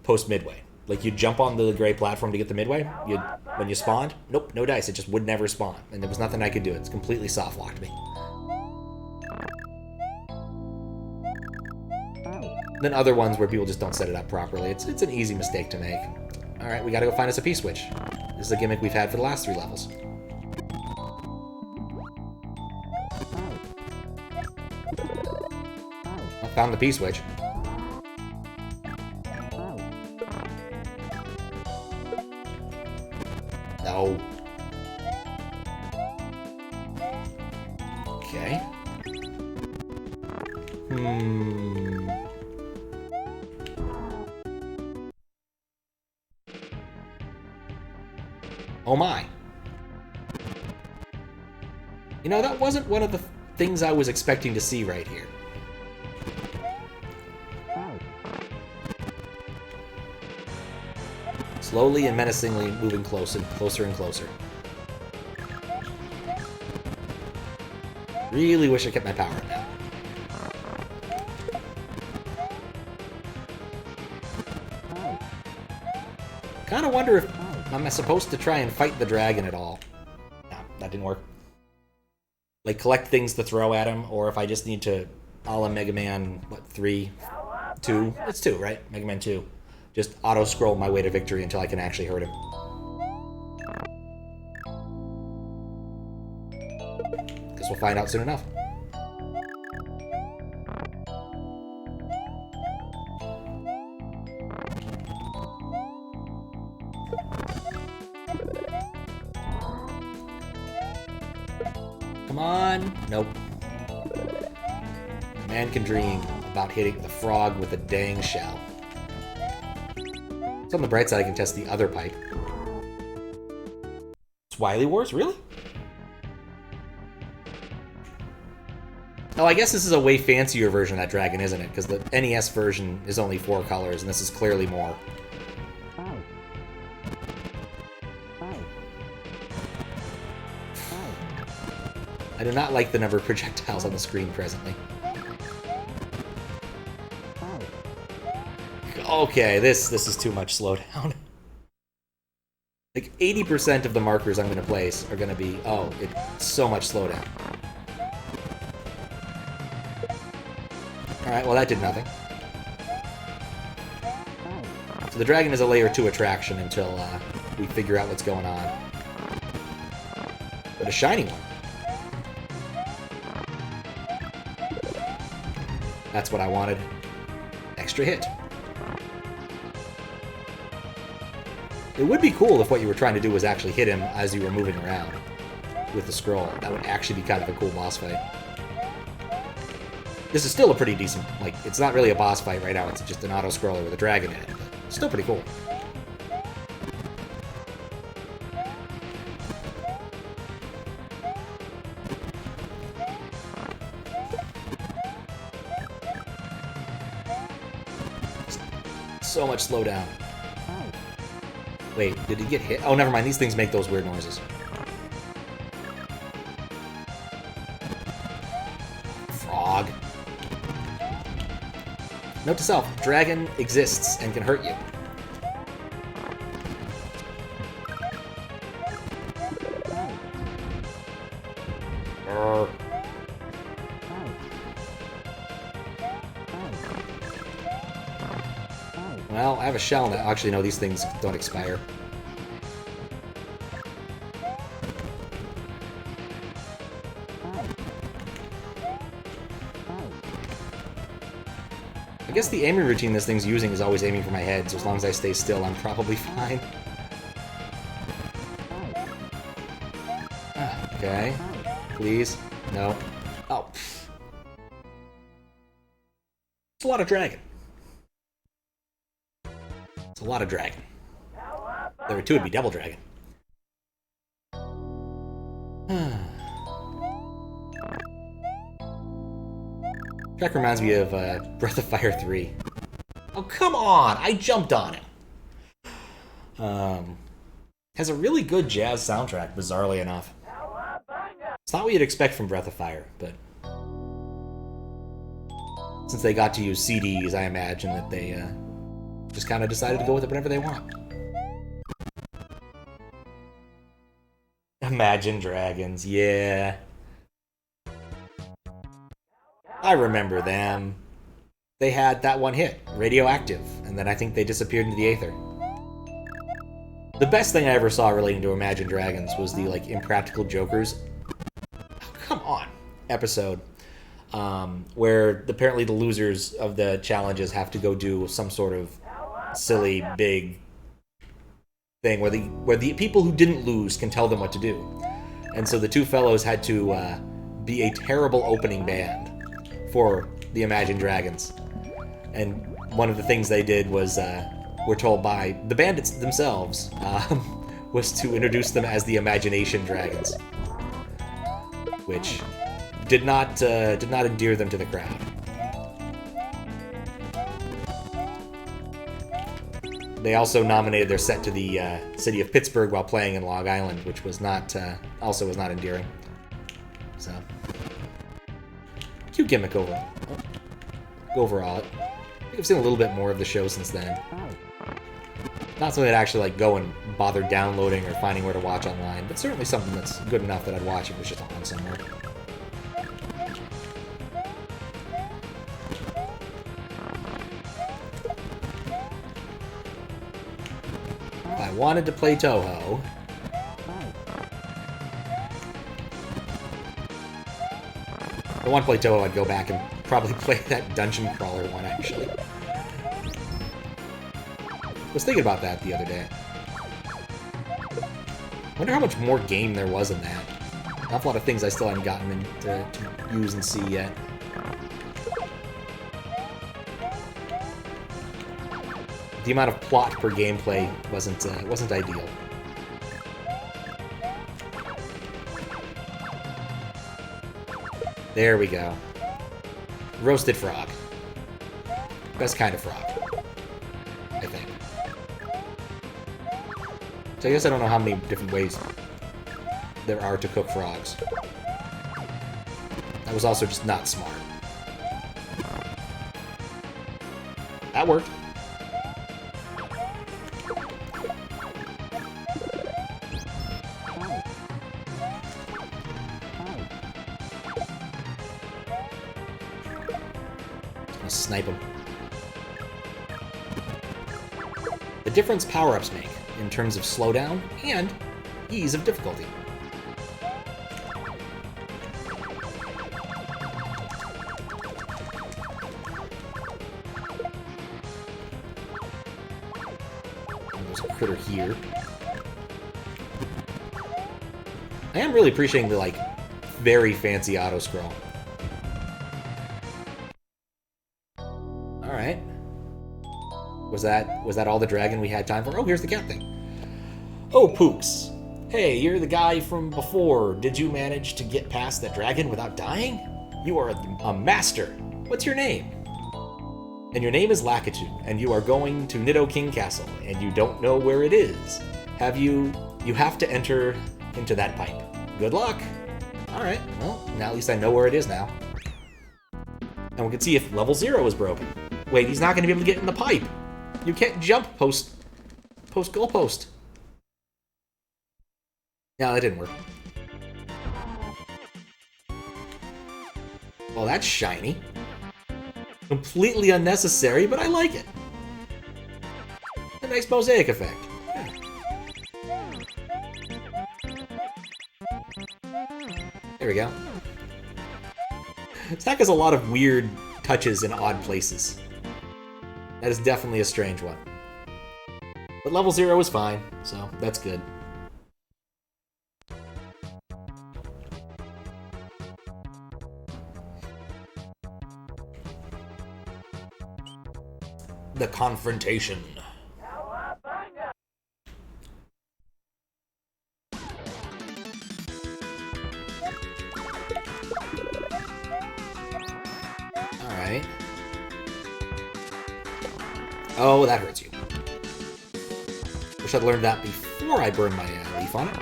post-midway. Like, you'd jump on the gray platform to get the midway, when you spawned, nope, no dice, it just would never spawn, and there was nothing I could do. It's completely soft-locked me. Then other ones where people just don't set it up properly. It's an easy mistake to make. Alright, we gotta go find us a P-switch. This is a gimmick we've had for the last 3 levels. I found the P-switch. No. Okay. Oh my. You know, that wasn't one of the things I was expecting to see right here. Slowly and menacingly moving closer and closer. Really wish I kept my power up now. Kinda wonder if I'm supposed to try and fight the dragon at all. No, that didn't work. Like, collect things to throw at him, or if I just need to, a la Mega Man, what, 3? 2? It's 2, right? Mega Man 2. Just auto-scroll my way to victory until I can actually hurt him. Guess we'll find out soon enough. Come on! Nope. A man can dream about hitting the frog with a dang shell. So on the bright side, I can test the other pipe. It's Wily Wars? Really? Oh, I guess this is a way fancier version of that dragon, isn't it? Because the NES version is only 4 colors, and this is clearly more. I do not like the number of projectiles on the screen presently. Okay, this is too much slowdown. Like, 80% of the markers I'm going to place are going to be, oh, it's so much slowdown. Alright, well that did nothing. So the dragon is a layer 2 attraction until we figure out what's going on. But a shiny one. That's what I wanted. Extra hit. It would be cool if what you were trying to do was actually hit him as you were moving around with the scroll. That would actually be kind of a cool boss fight. This is still a pretty decent, like, it's not really a boss fight right now, it's just an auto-scroller with a dragon in it. But still pretty cool. So much slowdown. Wait, did he get hit? Oh, never mind. These things make those weird noises. Frog. Note to self, dragon exists and can hurt you. Well, I have a shell now. Actually, no, these things don't expire. I guess the aiming routine this thing's using is always aiming for my head, so as long as I stay still, I'm probably fine. Okay. Please. No. Oh. It's a lot of dragon. It's a lot of dragon. If there were two, it'd be double dragon. Track reminds me of Breath of Fire 3. Oh, come on! I jumped on it! Has a really good jazz soundtrack, bizarrely enough. It's not what you'd expect from Breath of Fire, but... since they got to use CDs, I imagine that they just kind of decided to go with it whenever they want. Imagine Dragons, yeah. I remember them. They had that one hit, Radioactive, and then I think they disappeared into the aether. The best thing I ever saw relating to Imagine Dragons was the, like, Impractical Jokers, oh, come on, episode, where apparently the losers of the challenges have to go do some sort of silly, big thing where the people who didn't lose can tell them what to do. And so the two fellows had to be a terrible opening band for the Imagine Dragons. And one of the things they did was, we're told by the bandits themselves, was to introduce them as the Imagination Dragons, which did not endear them to the crowd. They also nominated their set to the city of Pittsburgh while playing in Long Island, which was not also was not endearing. So, cute gimmick overall. Overall, I think I've seen a little bit more of the show since then. Not something I'd actually like go and bother downloading or finding where to watch online, but certainly something that's good enough that I'd watch if it was just on somewhere. If I wanted to play Toho, if I want to play Toho, I'd go back and probably play that Dungeon Crawler one, actually. I was thinking about that the other day. I wonder how much more game there was in that. An awful lot of things I still haven't gotten to use and see yet. The amount of plot per gameplay wasn't ideal. There we go. Roasted frog. Best kind of frog, I think. So I guess I don't know how many different ways there are to cook frogs. That was also just not smart. That worked. Snipe him. The difference power-ups make in terms of slowdown and ease of difficulty. And there's a critter here. I am really appreciating the, like, very fancy auto-scroll. Alright. Was that all the dragon we had time for? Oh, here's the cat thing. Oh, Pooks. Hey, you're the guy from before. Did you manage to get past that dragon without dying? You are a master. What's your name? And your name is Lakitu, and you are going to Nidoking Castle, and you don't know where it is. You have to enter into that pipe. Good luck! Alright, well, now at least I know where it is now. And we can see if level 0 is broken. Wait, he's not going to be able to get in the pipe! You can't jump post goalpost. No, that didn't work. Well, that's shiny. Completely unnecessary, but I like it. A nice mosaic effect. Yeah. There we go. Zach has a lot of weird touches in odd places. That is definitely a strange one. But level 0 is fine, so that's good. The Confrontation. Alright. Oh, that hurts you. Wish I'd learned that before I burned my leaf on it.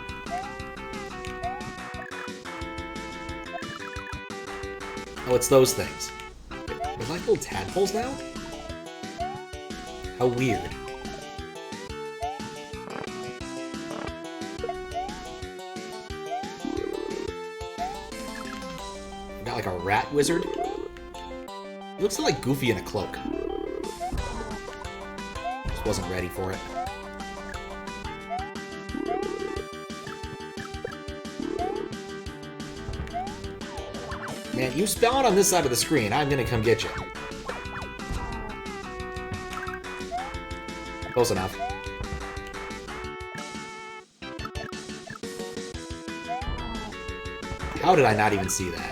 Oh, it's those things. There's like little tadpoles now? How weird. Got like a rat wizard. He looks like Goofy in a cloak. Just wasn't ready for it. Man, you spawn on this side of the screen, I'm gonna come get you. Close enough. How did I not even see that?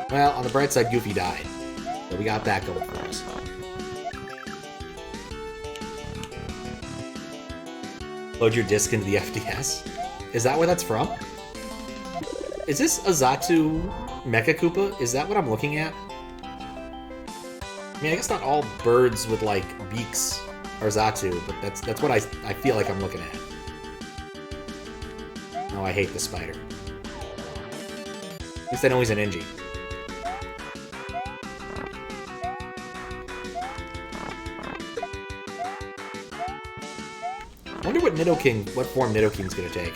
Well, on the bright side, Goofy died. So we got that going for us. Load your disc into the FDS? Is that where that's from? Is this a Xatu Mecha Koopa? Is that what I'm looking at? I mean, I guess not all birds with, like, beaks are Xatu, but that's what I feel like I'm looking at. Oh, I hate the spider. At least I know he's an Inji. I wonder what form Nidoking's gonna take.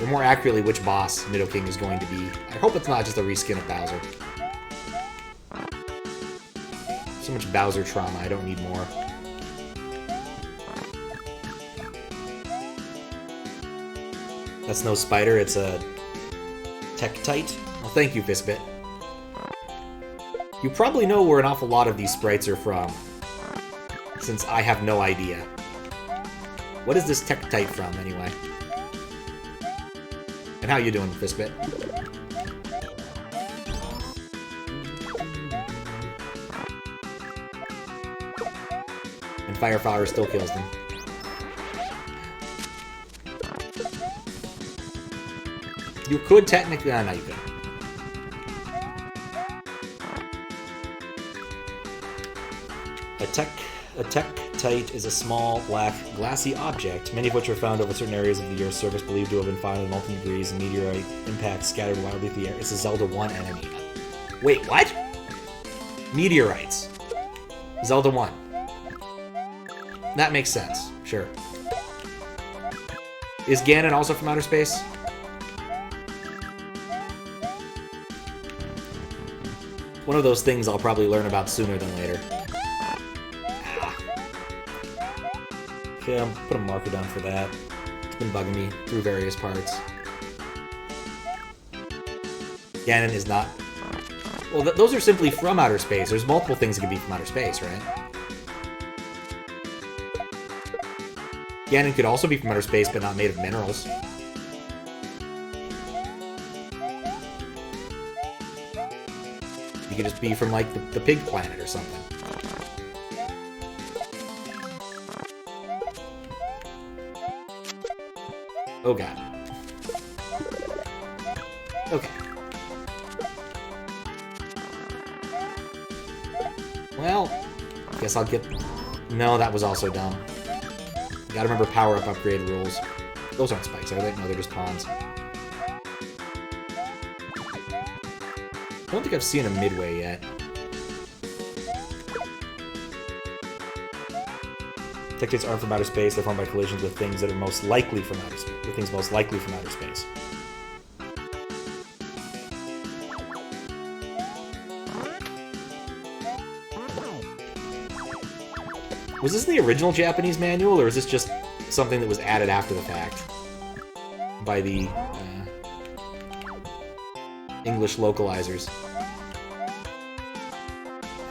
Or more accurately, which boss Nidoking is going to be. I hope it's not just a reskin of Bowser. So much Bowser trauma, I don't need more. That's no spider, it's a Tektite. Well, thank you, Fistbit. You probably know where an awful lot of these sprites are from, since I have no idea. What is this Tektite from, anyway? And how you doing, Fistbit? And Fireflower still kills them. You could technically... No, you couldn't. A Tektite is a small, black, glassy object, many of which are found over certain areas of the Earth's surface believed to have been found in molten debris and meteorite impacts scattered wildly through the air. It's a Zelda 1 enemy. Wait, what? Meteorites. Zelda 1. That makes sense. Sure. Is Ganon also from outer space? One of those things I'll probably learn about sooner than later. Okay, I'll put a marker down for that. It's been bugging me through various parts. Ganon is not... Well, those are simply from outer space. There's multiple things that can be from outer space, right? Ganon could also be from outer space, but not made of minerals. He could just be from, like, the pig planet or something. Oh god. Okay. Well, guess I'll get... No, that was also dumb. Gotta remember power-up upgrade rules. Those aren't spikes, are they? No, they're just pawns. I don't think I've seen a midway yet. Dictates aren't from outer space. They're formed by collisions with things that are most likely from outer space. With things most likely from outer space. Was this in the original Japanese manual, or is this just something that was added after the fact by the English localizers?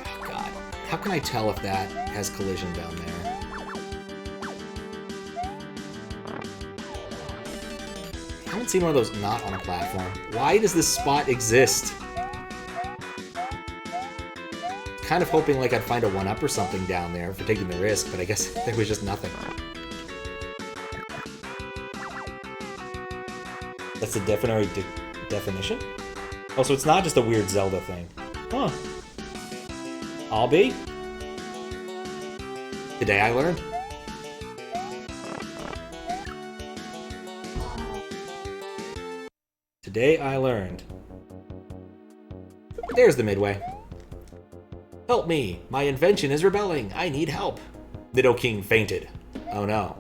Oh god, how can I tell if that has collision down there? I haven't seen one of those not on a platform. Why does this spot exist? Kind of hoping like I'd find a 1-up or something down there for taking the risk, but I guess there was just nothing. That's the definition? Oh, so it's not just a weird Zelda thing. Huh. I'll be. Today I learned. Today I learned. There's the midway. Help me! My invention is rebelling! I need help! Nidoking fainted. Oh no.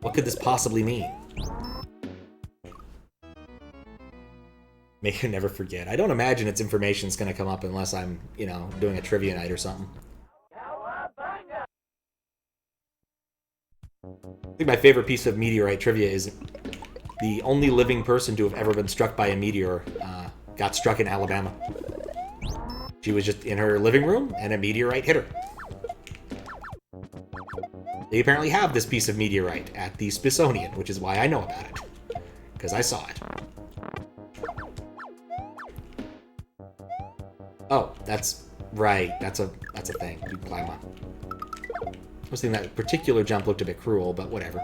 What could this possibly mean? Make you never forget. I don't imagine its information's gonna come up unless I'm, you know, doing a trivia night or something. I think my favorite piece of meteorite trivia is the only living person to have ever been struck by a meteor got struck in Alabama. She was just in her living room, and a meteorite hit her. They apparently have this piece of meteorite at the Smithsonian, which is why I know about it. Because I saw it. Oh, that's right. That's a thing. You can climb on. I was thinking that particular jump looked a bit cruel, but whatever.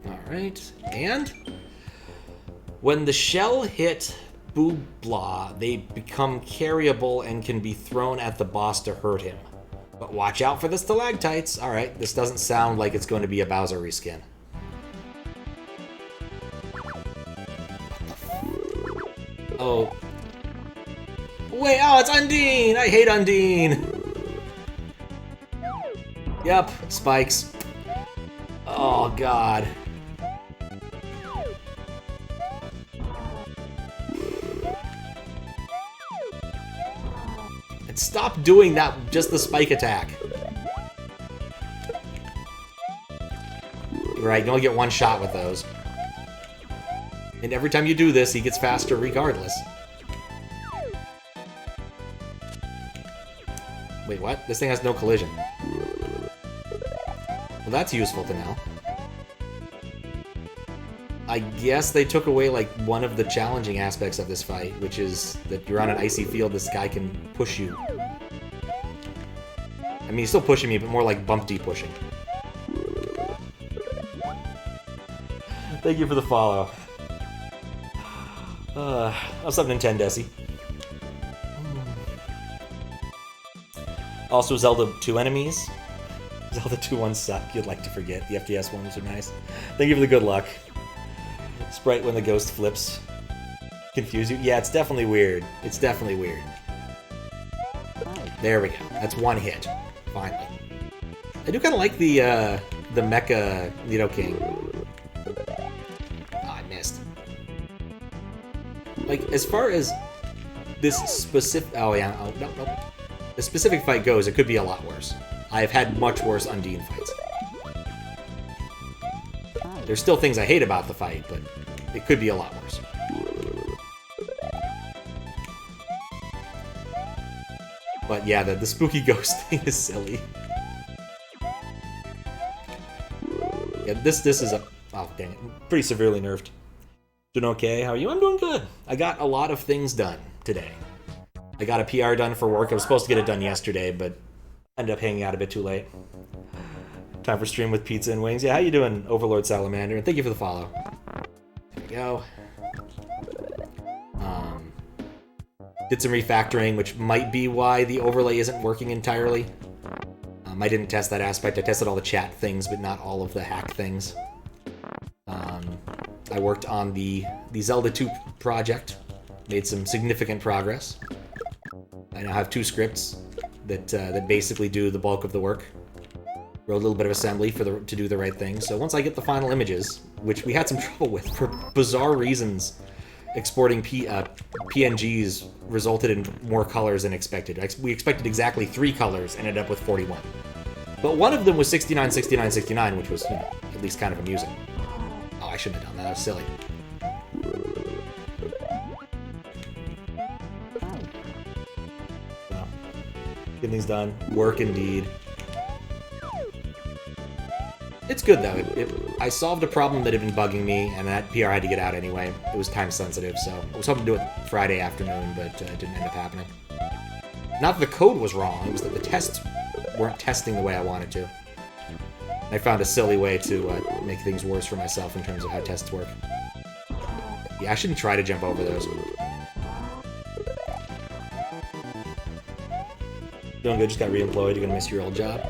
Alright, and when the shell hit Boobla, they become carryable and can be thrown at the boss to hurt him. But watch out for the stalactites. Alright, this doesn't sound like it's going to be a Bowser reskin. Oh. Wait, oh, it's Undine! I hate Undine! Yep, spikes. Oh, God. And stop doing that, just the spike attack. Right, you only get one shot with those. And every time you do this, he gets faster regardless. Wait, what? This thing has no collision. Well, that's useful to know. I guess they took away, like, one of the challenging aspects of this fight, which is that you're on an icy field, this guy can push you. I mean, he's still pushing me, but more like bumpty pushing. Thank you for the follow. What's up, Nintendesi? Also, Zelda 2 enemies. Zelda 2 ones suck. You'd like to forget. The FDS ones are nice. Thank you for the good luck. Sprite when the ghost flips. Confuse you? Yeah, it's definitely weird. It's definitely weird. There we go. That's one hit. Finally. I do kind of like the Mecha Nidoking. Like, as far as this specific... Oh, yeah. Oh, no, no. The specific fight goes, it could be a lot worse. I've had much worse Undine fights. There's still things I hate about the fight, but it could be a lot worse. But yeah, the spooky ghost thing is silly. Yeah, this is a... Oh, dang it. Pretty severely nerfed. Doing okay? How are you? I'm doing good. I got a lot of things done today. I got a PR done for work. I was supposed to get it done yesterday, but ended up hanging out a bit too late. Time for stream with pizza and wings. Yeah, how you doing, Overlord Salamander? And thank you for the follow. There we go. Did some refactoring, which might be why the overlay isn't working entirely. I didn't test that aspect. I tested all the chat things, but not all of the hack things. I worked on the Zelda 2 project. Made some significant progress. I now have 2 scripts that basically do the bulk of the work. Wrote a little bit of assembly to do the right thing. So once I get the final images, which we had some trouble with for bizarre reasons, exporting PNGs resulted in more colors than expected. We expected exactly 3 colors, ended up with 41. But one of them was 69, 69, 69, which was, at least kind of amusing. Oh, I shouldn't have done that. That was silly. So, getting things done. Work indeed. It's good, though. I solved a problem that had been bugging me, and that PR had to get out anyway. It was time sensitive, so I was hoping to do it Friday afternoon, but it didn't end up happening. Not that the code was wrong, it was that the tests weren't testing the way I wanted to. I found a silly way to make things worse for myself in terms of how tests work. Yeah, I shouldn't try to jump over those. Doing good, just got re-employed. You're gonna miss your old job.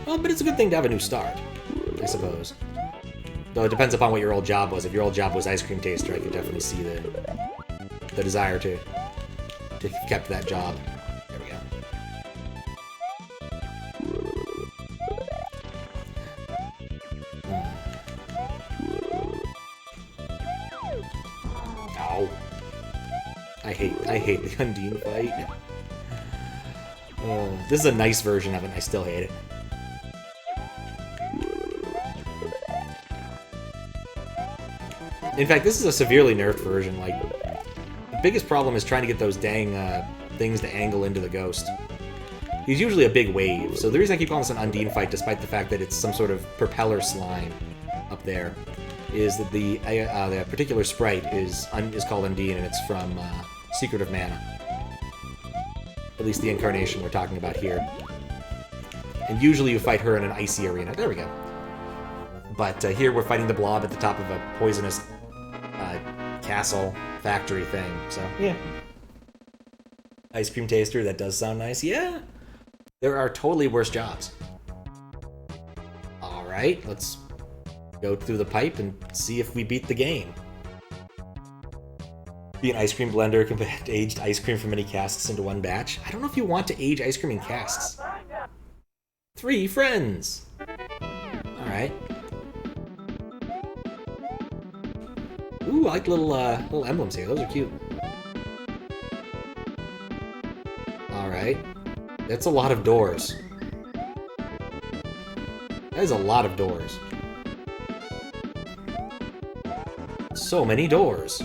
Well, but it's a good thing to have a new start, I suppose. Though it depends upon what your old job was. If your old job was ice cream taster, I could definitely see the desire to have kept that job. There we go. Ow. I hate the Undine fight. This is a nice version of it, and I still hate it. In fact, this is a severely nerfed version. Like, the biggest problem is trying to get those dang things to angle into the ghost. He's usually a big wave, so the reason I keep calling this an Undine fight, despite the fact that it's some sort of propeller slime up there, is that the particular sprite is called Undine, and it's from Secret of Mana. At least the incarnation we're talking about here. And usually you fight her in an icy arena. There we go. But here we're fighting the blob at the top of a poisonous castle factory thing, so yeah. Ice cream taster, that does sound nice. Yeah, there are totally worse jobs. Alright, let's go through the pipe and see if we beat the game. Be an ice cream blender, compact aged ice cream from many casks into one batch. I don't know if you want to age ice cream in casks. 3 friends! Alright. Ooh, I like little emblems here. Those are cute. Alright. That's a lot of doors. That is a lot of doors. So many doors.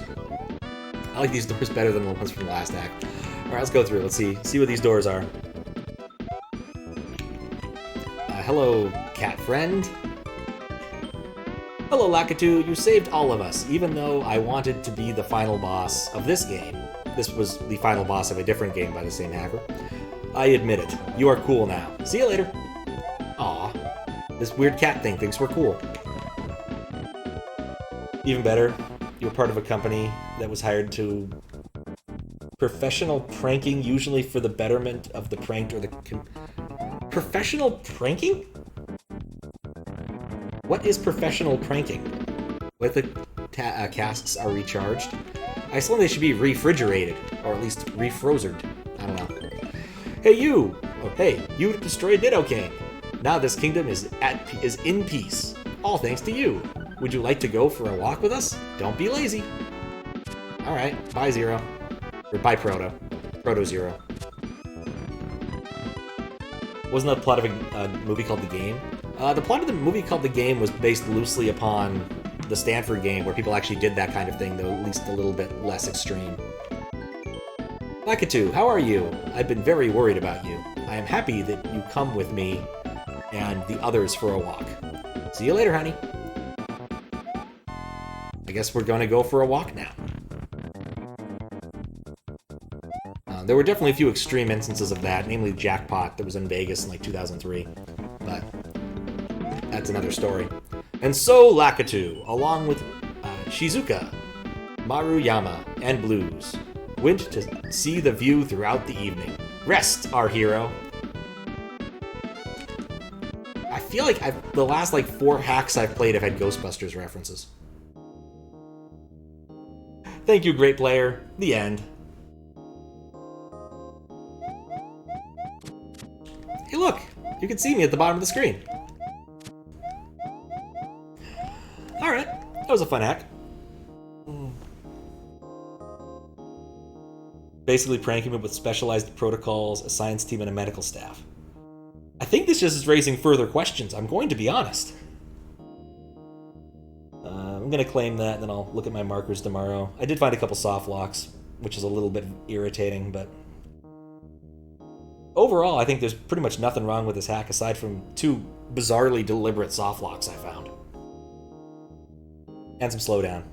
I like these doors better than the ones from the last act. Alright, let's go through. Let's see what these doors are. Hello, cat friend. Hello, Lakitu. You saved all of us, even though I wanted to be the final boss of this game. This was the final boss of a different game by the same hacker. I admit it. You are cool now. See you later. Aw. This weird cat thing thinks we're cool. Even better, you were part of a company that was hired to... Professional pranking, usually for the betterment of the pranked or the... Professional pranking? What is professional pranking? What if the casks are recharged? I assume they should be refrigerated, or at least refrozered. I don't know. Hey you! Oh, hey, you destroyed Nidoking. Now this kingdom is in peace. All thanks to you. Would you like to go for a walk with us? Don't be lazy. Alright, bye Zero. Or bye Proto. Proto Zero. Wasn't that the plot of a movie called The Game? The plot of the movie called The Game was based loosely upon the Stanford game, where people actually did that kind of thing, though at least a little bit less extreme. Lakitu, how are you? I've been very worried about you. I am happy that you come with me and the others for a walk. See you later, honey. I guess we're gonna go for a walk now. There were definitely a few extreme instances of that, namely Jackpot that was in Vegas in like 2003, but that's another story. And so Lakitu, along with Shizuka, Maruyama, and Blues, went to see the view throughout the evening. Rest, our hero. I feel like the last like 4 hacks I've played have had Ghostbusters references. Thank you, great player. The end. Hey, look! You can see me at the bottom of the screen. Alright, that was a fun hack. Basically pranking him with specialized protocols, a science team, and a medical staff. I think this just is raising further questions, I'm going to be honest. I'm going to claim that, and then I'll look at my markers tomorrow. I did find a couple soft locks, which is a little bit irritating, but... overall, I think there's pretty much nothing wrong with this hack, aside from 2 bizarrely deliberate soft locks I found. And some slowdown.